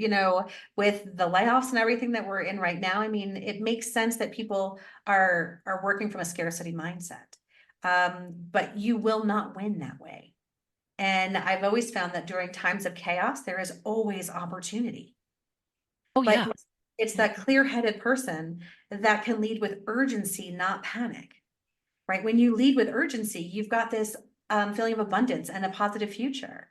S3: with the layoffs and everything that we're in right now, I mean, it makes sense that people are working from a scarcity mindset. But you will not win that way. And I've always found that during times of chaos, there is always opportunity.
S2: Oh,
S3: But
S2: yeah.
S3: it's that clear-headed person that can lead with urgency, not panic. Right? When you lead with urgency, you've got this feeling of abundance and a positive future.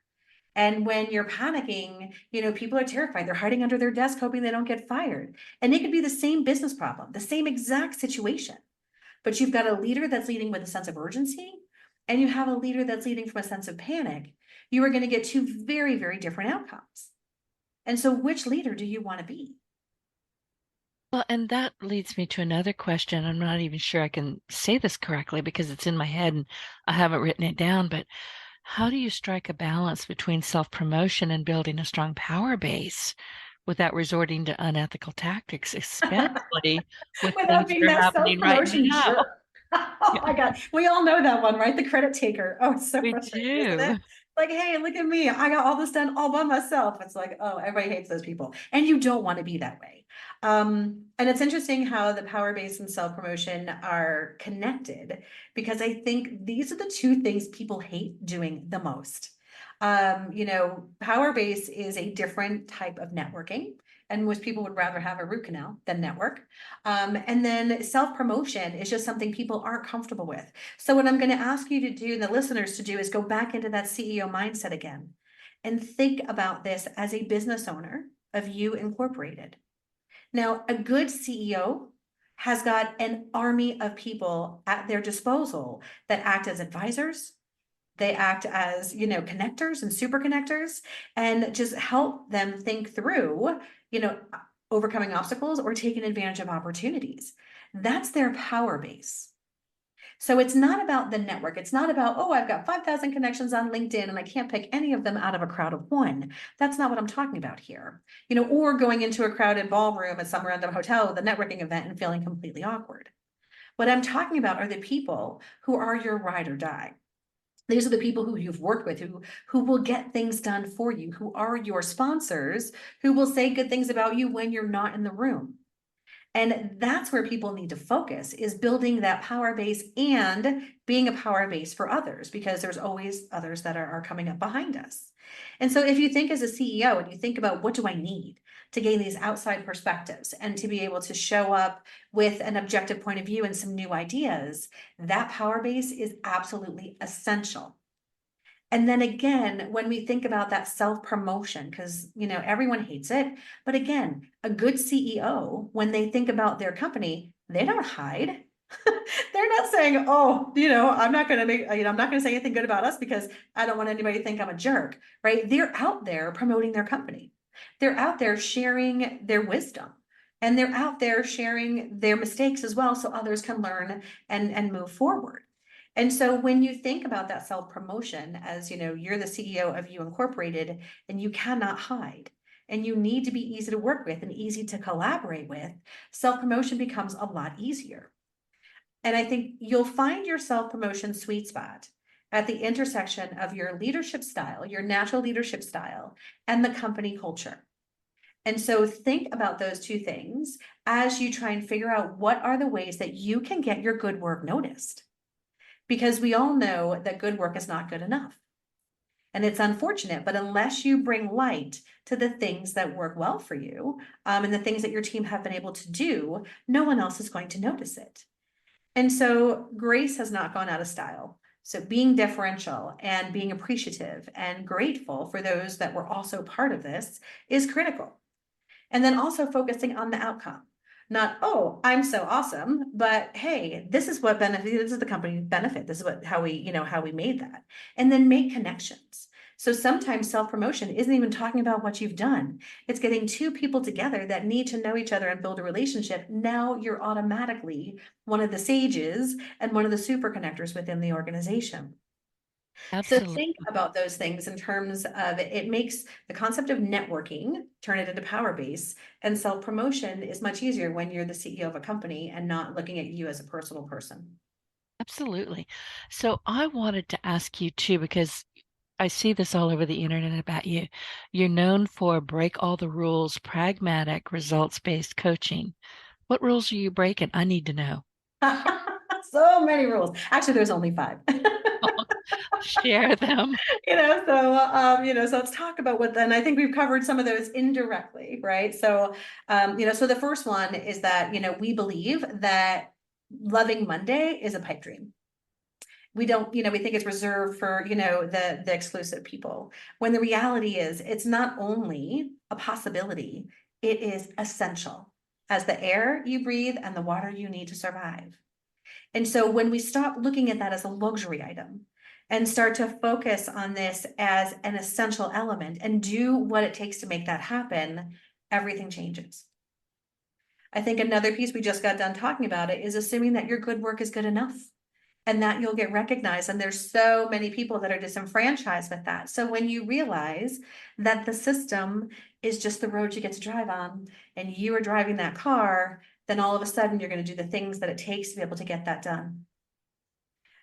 S3: And when you're panicking, people are terrified. They're hiding under their desk, hoping they don't get fired. And it could be the same business problem, the same exact situation. But you've got a leader that's leading with a sense of urgency, and you have a leader that's leading from a sense of panic. You are going to get two very, very different outcomes. And so which leader do you want to be?
S2: Well, and that leads me to another question. I'm not even sure I can say this correctly because it's in my head and I haven't written it down, but how do you strike a balance between self-promotion and building a strong power base without resorting to unethical tactics, especially with
S3: Without
S2: things
S3: being
S2: that are
S3: that
S2: happening right
S3: self-promotion
S2: now?
S3: jerk. Oh
S2: Yeah,
S3: my God. We all know that one, right? The credit taker. Oh, it's so
S2: we
S3: frustrating, isn't
S2: do.
S3: it? Like, hey, look at me. I got all this done all by myself. It's like, oh, everybody hates those people. And you don't want to be that way. And it's interesting how the power base and self-promotion are connected, because I think these are the two things people hate doing the most. Power base is a different type of networking, and most people would rather have a root canal than network. And then self-promotion is just something people aren't comfortable with. So what I'm going to ask you to do, and the listeners to do, is go back into that CEO mindset again and think about this as a business owner of You Incorporated. Now, a good CEO has got an army of people at their disposal that act as advisors. They act as, connectors and super connectors, and just help them think through, overcoming obstacles or taking advantage of opportunities. That's their power base. So it's not about the network. It's not about, oh, I've got 5,000 connections on LinkedIn and I can't pick any of them out of a crowd of one. That's not what I'm talking about here. Or going into a crowded ballroom at some random hotel, the networking event, and feeling completely awkward. What I'm talking about are the people who are your ride or die. These are the people who you've worked with, who will get things done for you, who are your sponsors, who will say good things about you when you're not in the room. And that's where people need to focus, is building that power base and being a power base for others, because there's always others that are coming up behind us. And so if you think as a CEO and you think about, what do I need to gain these outside perspectives and to be able to show up with an objective point of view and some new ideas, that power base is absolutely essential. And then again, when we think about that self-promotion, because everyone hates it, but again, a good CEO, when they think about their company, they don't hide. They're not saying, oh, I'm not going to I'm not going to say anything good about us because I don't want anybody to think I'm a jerk, right? They're out there promoting their company. They're out there sharing their wisdom, and they're out there sharing their mistakes as well, so others can learn and move forward. And so when you think about that self-promotion as, you're the CEO of You Incorporated and you cannot hide and you need to be easy to work with and easy to collaborate with, self-promotion becomes a lot easier. And I think you'll find your self-promotion sweet spot at the intersection of your leadership style, your natural leadership style, and the company culture. And so think about those two things as you try and figure out what are the ways that you can get your good work noticed. Because we all know that good work is not good enough. And it's unfortunate, but unless you bring light to the things that work well for you, and the things that your team have been able to do, no one else is going to notice it. And so grace has not gone out of style. So being deferential and being appreciative and grateful for those that were also part of this is critical. And then also focusing on the outcome. Not, oh, I'm so awesome, but hey, this is what benefit, this is the company benefit. This is how we made that. And then make connections. So sometimes self-promotion isn't even talking about what you've done. It's getting two people together that need to know each other and build a relationship. Now you're automatically one of the sages and one of the super connectors within the organization. So
S2: Absolutely.
S3: think about those things in terms of it makes the concept of networking, turn it into power base, and self-promotion is much easier when you're the CEO of a company and not looking at you as a personal person.
S2: Absolutely. So I wanted to ask you too, because I see this all over the internet about you. You're known for break all the rules, pragmatic, results-based coaching. What rules are you breaking? I need to know.
S3: So many rules. Actually, there's only 5.
S2: Share them.
S3: So let's talk about and I think we've covered some of those indirectly, right? So, so the first one is that, we believe that loving Monday is a pipe dream. We don't, we think it's reserved for, the exclusive people. When the reality is it's not only a possibility, it is essential as the air you breathe and the water you need to survive. And so when we stop looking at that as a luxury item and start to focus on this as an essential element and do what it takes to make that happen, everything changes. I think another piece we just got done talking about it is assuming that your good work is good enough and that you'll get recognized. And there's so many people that are disenfranchised with that. So when you realize that the system is just the road you get to drive on and you are driving that car, then all of a sudden you're going to do the things that it takes to be able to get that done.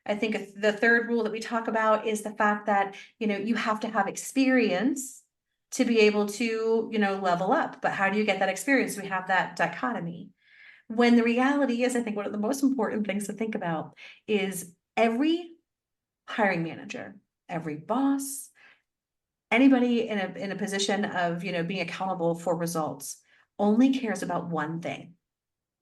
S3: I think the third rule that we talk about is the fact that, you have to have experience to be able to, level up. But how do you get that experience? We have that dichotomy. When the reality is, I think one of the most important things to think about is every hiring manager, every boss, anybody in a position of, being accountable for results only cares about one thing.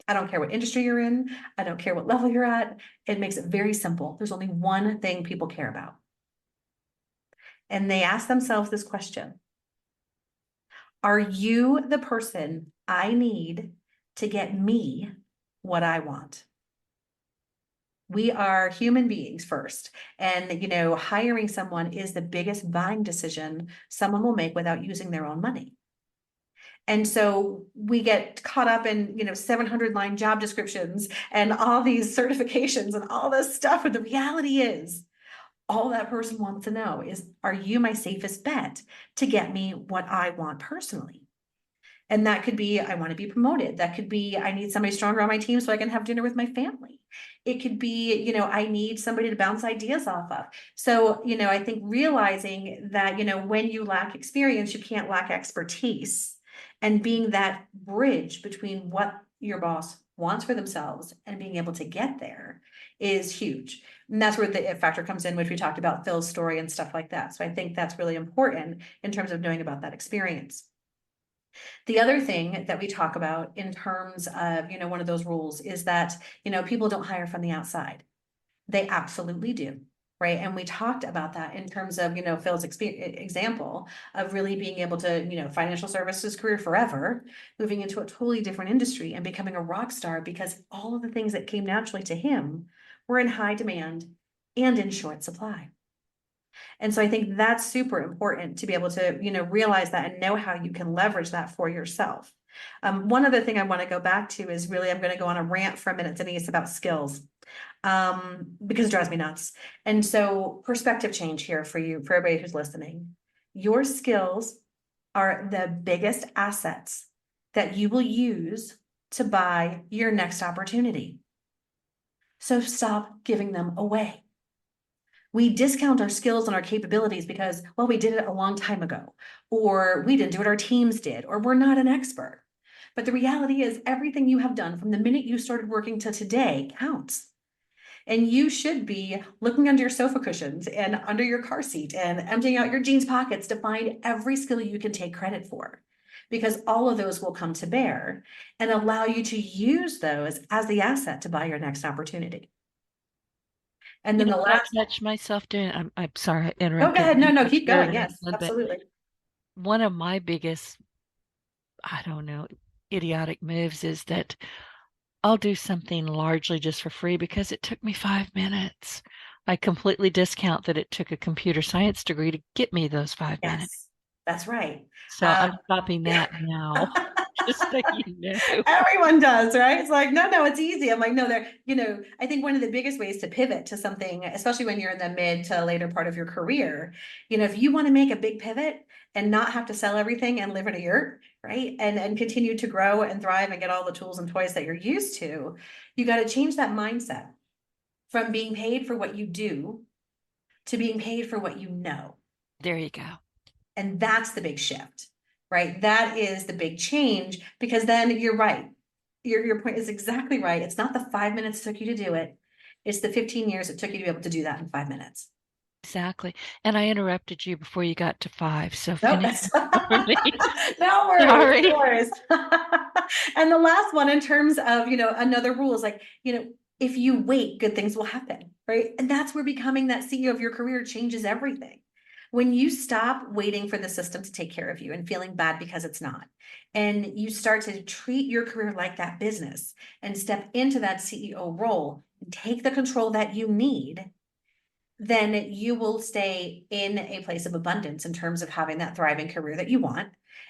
S3: I don't care what industry you're in. I don't care what level you're at. It makes it very simple. There's only one thing people care about. And they ask themselves this question: are you the person I need to get me what I want? We are human beings first. And, hiring someone is the biggest buying decision someone will make without using their own money. And so we get caught up in, 700-line job descriptions and all these certifications and all this stuff. And the reality is, all that person wants to know is, are you my safest bet to get me what I want personally? And that could be, I want to be promoted. That could be, I need somebody stronger on my team so I can have dinner with my family. It could be, I need somebody to bounce ideas off of. So, I think realizing that, when you lack experience, you can't lack expertise. And being that bridge between what your boss wants for themselves and being able to get there is huge. And that's where the it factor comes in, which we talked about Phil's story and stuff like that. So I think that's really important in terms of knowing about that experience. The other thing that we talk about in terms of, one of those rules is that, people don't hire from the outside. They absolutely do. Right. And we talked about that in terms of, Phil's example of really being able to, financial services career forever, moving into a totally different industry and becoming a rock star because all of the things that came naturally to him were in high demand and in short supply. And so I think that's super important to be able to, realize that and know how you can leverage that for yourself. One other thing I want to go back to is really, I'm going to go on a rant for a minute, Denise, about skills, because it drives me nuts. And so perspective change here for you, for everybody who's listening. Your skills are the biggest assets that you will use to buy your next opportunity. So stop giving them away. We discount our skills and our capabilities because, well, we did it a long time ago, or we didn't do what our teams did, or we're not an expert. But the reality is everything you have done from the minute you started working to today counts. And you should be looking under your sofa cushions and under your car seat and emptying out your jeans pockets to find every skill you can take credit for, because all of those will come to bear and allow you to use those as the asset to buy your next opportunity. And then the
S2: What I
S3: last,
S2: catch myself doing, I'm sorry, I
S3: oh,
S2: interrupted.
S3: go ahead. No, keep
S2: Share
S3: going. Yes,
S2: but
S3: absolutely.
S2: one of my biggest, I don't know, idiotic moves is that I'll do something largely just for free because it took me 5 minutes. I completely discount that it took a computer science degree to get me those 5 minutes.
S3: Yes, that's right.
S2: So I'm stopping that now, just so you know.
S3: Everyone does, right? It's like, no, it's easy. I'm like, no, I think one of the biggest ways to pivot to something, especially when you're in the mid to later part of your career, if you want to make a big pivot and not have to sell everything and live in a yurt, right? And continue to grow and thrive and get all the tools and toys that you're used to, you got to change that mindset from being paid for what you do to being paid for what you know.
S2: There you go.
S3: And that's the big shift, right? That is the big change, because then you're right. Your point is exactly right. It's not the 5 minutes it took you to do it. It's the 15 years it took you to be able to do that in 5 minutes.
S2: Exactly. And I interrupted you before you got to 5. So
S3: Nope.
S2: finish for me.
S3: No worries.
S2: Sorry.
S3: No worries. And the last one, in terms of, another rule is like, if you wait, good things will happen, right? And that's where becoming that CEO of your career changes everything. When you stop waiting for the system to take care of you and feeling bad because it's not, and you start to treat your career like that business and step into that CEO role and take the control that you need, then you will stay in a place of abundance in terms of having that thriving career that you want,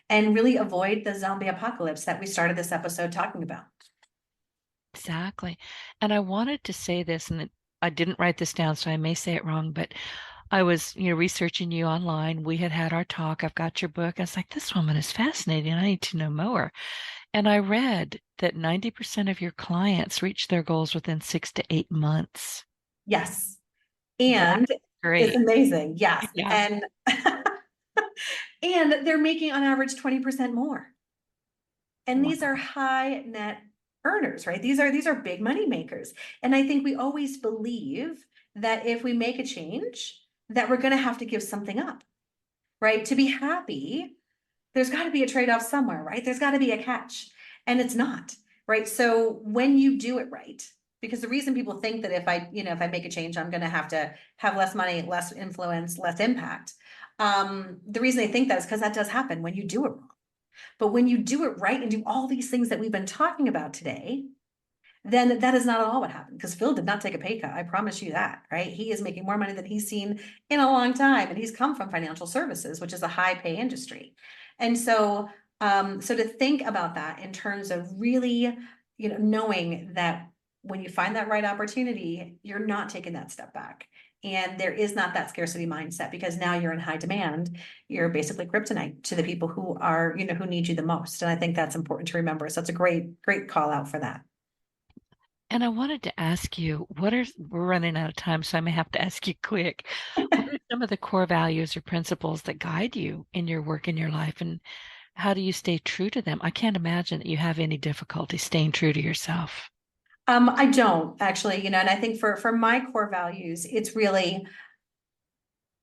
S3: and really avoid the zombie apocalypse that we started this episode talking about.
S2: Exactly. And I wanted to say this, and I didn't write this down, so I may say it wrong, but I was, researching you online. We had our talk. I've got your book. I was like, this woman is fascinating. I need to know more. And I read that 90% of your clients reach their goals within 6 to 8 months.
S3: Yes. And
S2: great.
S3: it's amazing. Yes.
S2: Yeah.
S3: And and they're making on average 20% more. And
S2: Wow.
S3: these are high net earners, right? These are big money makers. And I think we always believe that if we make a change, that we're going to have to give something up, right? To be happy, there's got to be a trade-off somewhere, right? There's got to be a catch, and it's not, right? So when you do it right, because the reason people think that if I make a change, I'm going to have less money, less influence, less impact. The reason they think that is because that does happen when you do it wrong. But when you do it right and do all these things that we've been talking about today, then that is not at all what happened, because Phil did not take a pay cut. I promise you that, right? He is making more money than he's seen in a long time. And he's come from financial services, which is a high pay industry. And so, so to think about that in terms of really, knowing that when you find that right opportunity, you're not taking that step back. And there is not that scarcity mindset, because now you're in high demand. You're basically kryptonite to the people who are, who need you the most. And I think that's important to remember. So it's a great, great call out for that.
S2: And I wanted to ask you, we're running out of time, so I may have to ask you quick. What are some of the core values or principles that guide you in your work in your life, and how do you stay true to them? I can't imagine that you have any difficulty staying true to yourself.
S3: I don't actually, and I think for my core values, it's really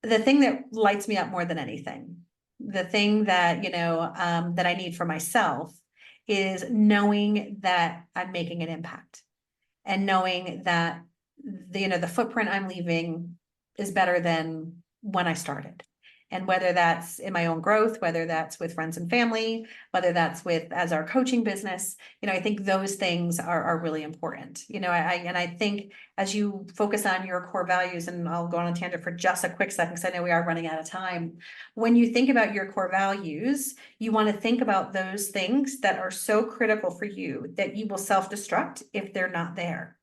S3: the thing that lights me up more than anything. The thing that, that I need for myself is knowing that I'm making an impact, and knowing that the footprint I'm leaving is better than when I started. And whether that's in my own growth, whether that's with friends and family, whether that's with as our coaching business, I think those things are really important. I think as you focus on your core values, and I'll go on a tangent for just a quick second, because I know we are running out of time. When you think about your core values, you want to think about those things that are so critical for you that you will self-destruct if they're not there.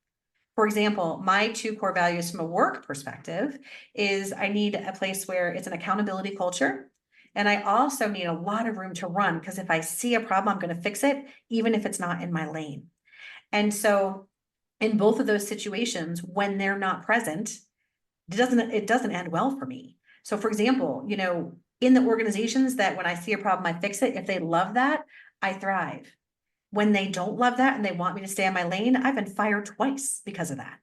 S3: For example, my 2 core values from a work perspective is I need a place where it's an accountability culture. And I also need a lot of room to run, because if I see a problem, I'm going to fix it, even if it's not in my lane. And so in both of those situations, when they're not present, it doesn't end well for me. So for example, in the organizations that when I see a problem, I fix it, if they love that, I thrive. When they don't love that and they want me to stay in my lane, I've been fired twice because of that.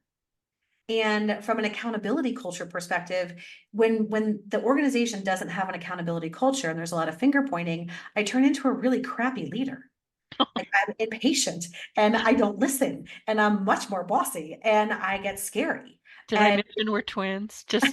S3: And from an accountability culture perspective, when the organization doesn't have an accountability culture and there's a lot of finger pointing, I turn into a really crappy leader. Like, I'm impatient and I don't listen, and I'm much more bossy, and I get scary.
S2: Did I mention we're twins? Just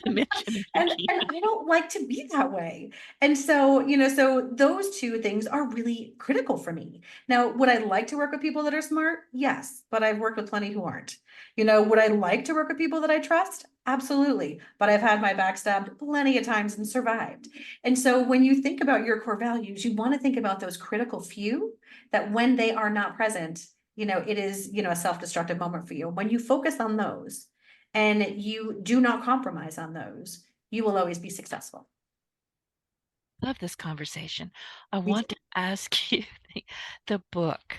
S2: mention
S3: and I don't like to be that way. And so, so those 2 things are really critical for me. Now, would I like to work with people that are smart? Yes, but I've worked with plenty who aren't. Would I like to work with people that I trust? Absolutely. But I've had my back stabbed plenty of times and survived. And so when you think about your core values, you want to think about those critical few that when they are not present, it is, a self-destructive moment for you. When you focus on those and you do not compromise on those, you will always be successful.
S2: Love this conversation. I want to ask you the book.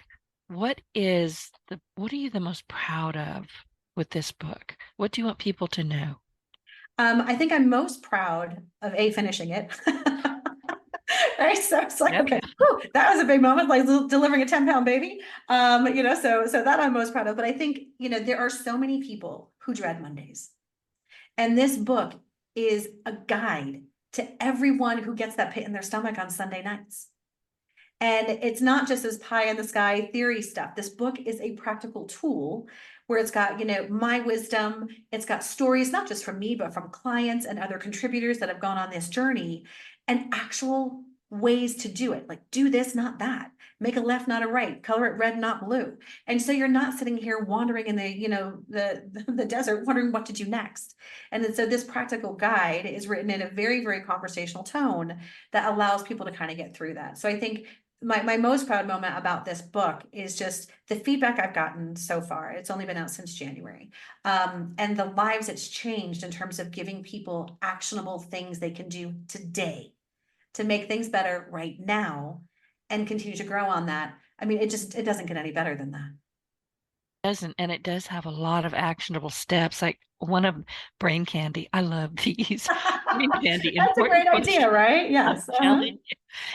S2: What are you the most proud of with this book? What do you want people to know?
S3: I think I'm most proud of finishing it. Right. So it's like, okay, whew, that was a big moment, like delivering a 10-pound baby. So that I'm most proud of. But I think, there are so many people who dread Mondays. And this book is a guide to everyone who gets that pit in their stomach on Sunday nights. And it's not just this pie in the sky theory stuff. This book is a practical tool where it's got, my wisdom. It's got stories, not just from me, but from clients and other contributors that have gone on this journey, and actual ways to do it. Like, do this, not that. Make a left, not a right. Color it red, not blue. And so you're not sitting here wandering in the desert, wondering what to do next. And then, so this practical guide is written in a very, very conversational tone that allows people to kind of get through that. So I think my most proud moment about this book is just the feedback I've gotten so far. It's only been out since January. And the lives it's changed in terms of giving people actionable things they can do today to make things better right now and continue to grow on that. I mean, it doesn't get any better than that.
S2: Doesn't, and it does have a lot of actionable steps, like one of brain candy. I love these. Brain candy.
S3: That's a great idea, right? Yes.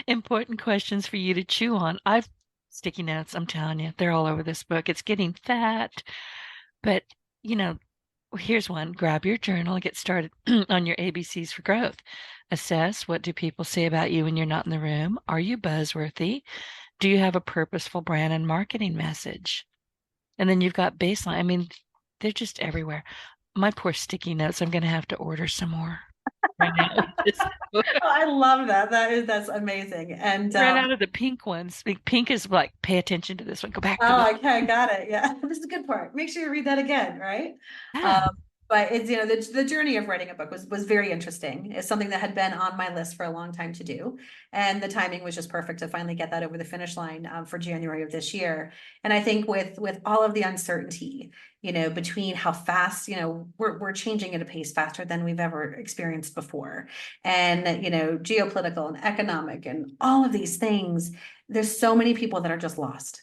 S2: Important questions for you to chew on. I've sticky notes, I'm telling you, they're all over this book. It's getting fat, but here's one. Grab your journal and get started on your ABCs for growth. Assess, what do people say about you when you're not in the room? Are you buzzworthy? Do you have a purposeful brand and marketing message? And then you've got baseline. I mean, they're just everywhere. My poor sticky notes, I'm going to have to order some more right now.
S3: Oh, I love that. That's amazing. And
S2: ran out of the pink ones. Pink is like, pay attention to this one. Go back to
S3: this. Okay, got it. Yeah, this is a good part. Make sure you read that again, right?
S2: Yeah.
S3: But it's, the journey of writing a book was very interesting. It's something that had been on my list for a long time to do. And the timing was just perfect to finally get that over the finish line for January of this year. And I think with all of the uncertainty, between how fast, we're changing at a pace faster than we've ever experienced before. And, geopolitical and economic and all of these things, there's so many people that are just lost.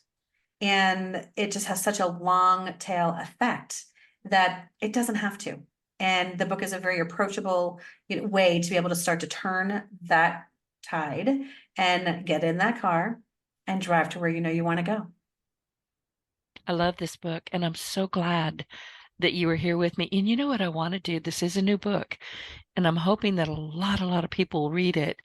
S3: And it just has such a long tail effect that it doesn't have to. And the book is a very approachable way to be able to start to turn that tide and get in that car and drive to where you want to go.
S2: I love this book, and I'm so glad that you were here with me. And you know what I want to do? This is a new book, and I'm hoping that a lot of people will read it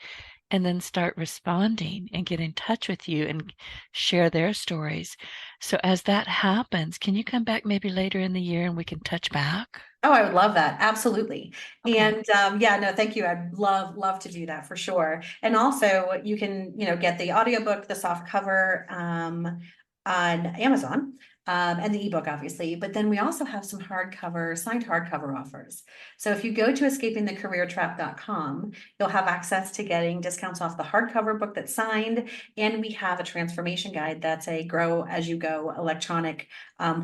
S2: and then start responding and get in touch with you and share their stories. So as that happens, can you come back maybe later in the year and we can touch back?
S3: Oh, I would love that. Absolutely.
S2: Okay.
S3: And yeah, no, thank you. I'd love to do that for sure. And also you can, get the audiobook, the soft cover on Amazon, and the ebook, obviously. But then we also have some signed hardcover offers. So if you go to escapingthecareertrap.com, you'll have access to getting discounts off the hardcover book that's signed. And we have a transformation guide that's a grow as you go electronic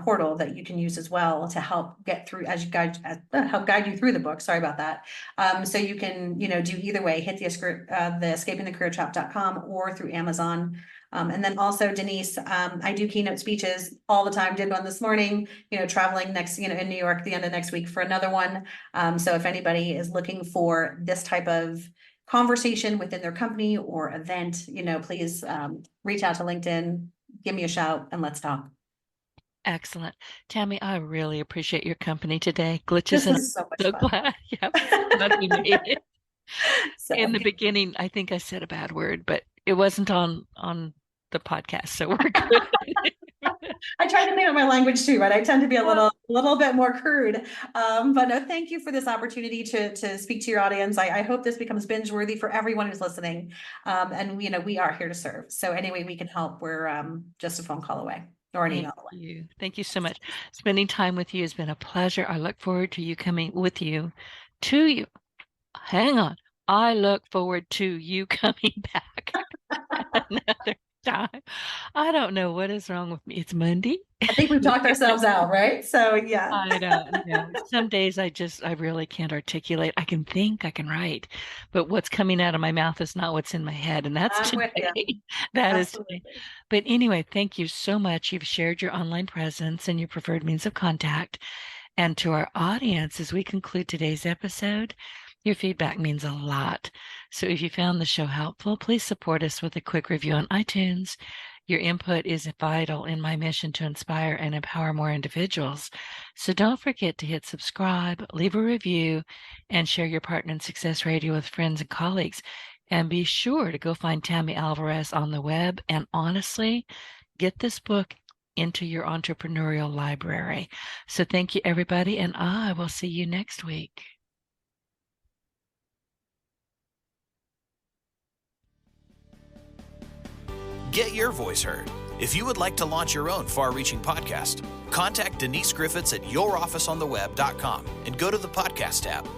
S3: portal that you can use as well to help get through help guide you through the book. Sorry about that. So you can, do either way, hit the escapingthecareertrap.com or through Amazon. And then also Denise, I do keynote speeches all the time, did one this morning, traveling next, in New York, the end of next week for another one. So if anybody is looking for this type of conversation within their company or event, please reach out to LinkedIn, give me a shout, and let's talk.
S2: Excellent. Tammy, I really appreciate your company today. Glitches,
S3: This
S2: and
S3: was so much
S2: I'm so
S3: fun.
S2: glad. Glad we made it.
S3: So,
S2: In the beginning, I think I said a bad word, but it wasn't on the podcast, so we're good.
S3: I try to think of my language too, right? I tend to be a little bit more crude. But no, thank you for this opportunity to speak to your audience. I hope this becomes binge worthy for everyone who's listening. And we are here to serve. So anyway, we can help. We're just a phone call away or an email away.
S2: Thank you so much. Spending time with you has been a pleasure. I look forward to you coming with you to you. Hang on. I look forward to you coming back another time. I don't know what is wrong with me. It's Monday.
S3: I think we've talked ourselves out, right? So yeah.
S2: I don't know. Some days I really can't articulate. I can think, I can write, but what's coming out of my mouth is not what's in my head. And that's
S3: I'm with
S2: today.
S3: you.
S2: That is
S3: Absolutely.
S2: today. But anyway, thank you so much. You've shared your online presence and your preferred means of contact. And to our audience, as we conclude today's episode, your feedback means a lot. So if you found the show helpful, please support us with a quick review on iTunes. Your input is vital in my mission to inspire and empower more individuals. So don't forget to hit subscribe, leave a review, and share your Partner in Success Radio with friends and colleagues. And be sure to go find Tammy Alvarez on the web. And honestly, get this book into your entrepreneurial library. So thank you, everybody, and I will see you next week.
S1: Get your voice heard. If you would like to launch your own far-reaching podcast, contact Denise Griffitts at yourofficeontheweb.com and go to the podcast tab.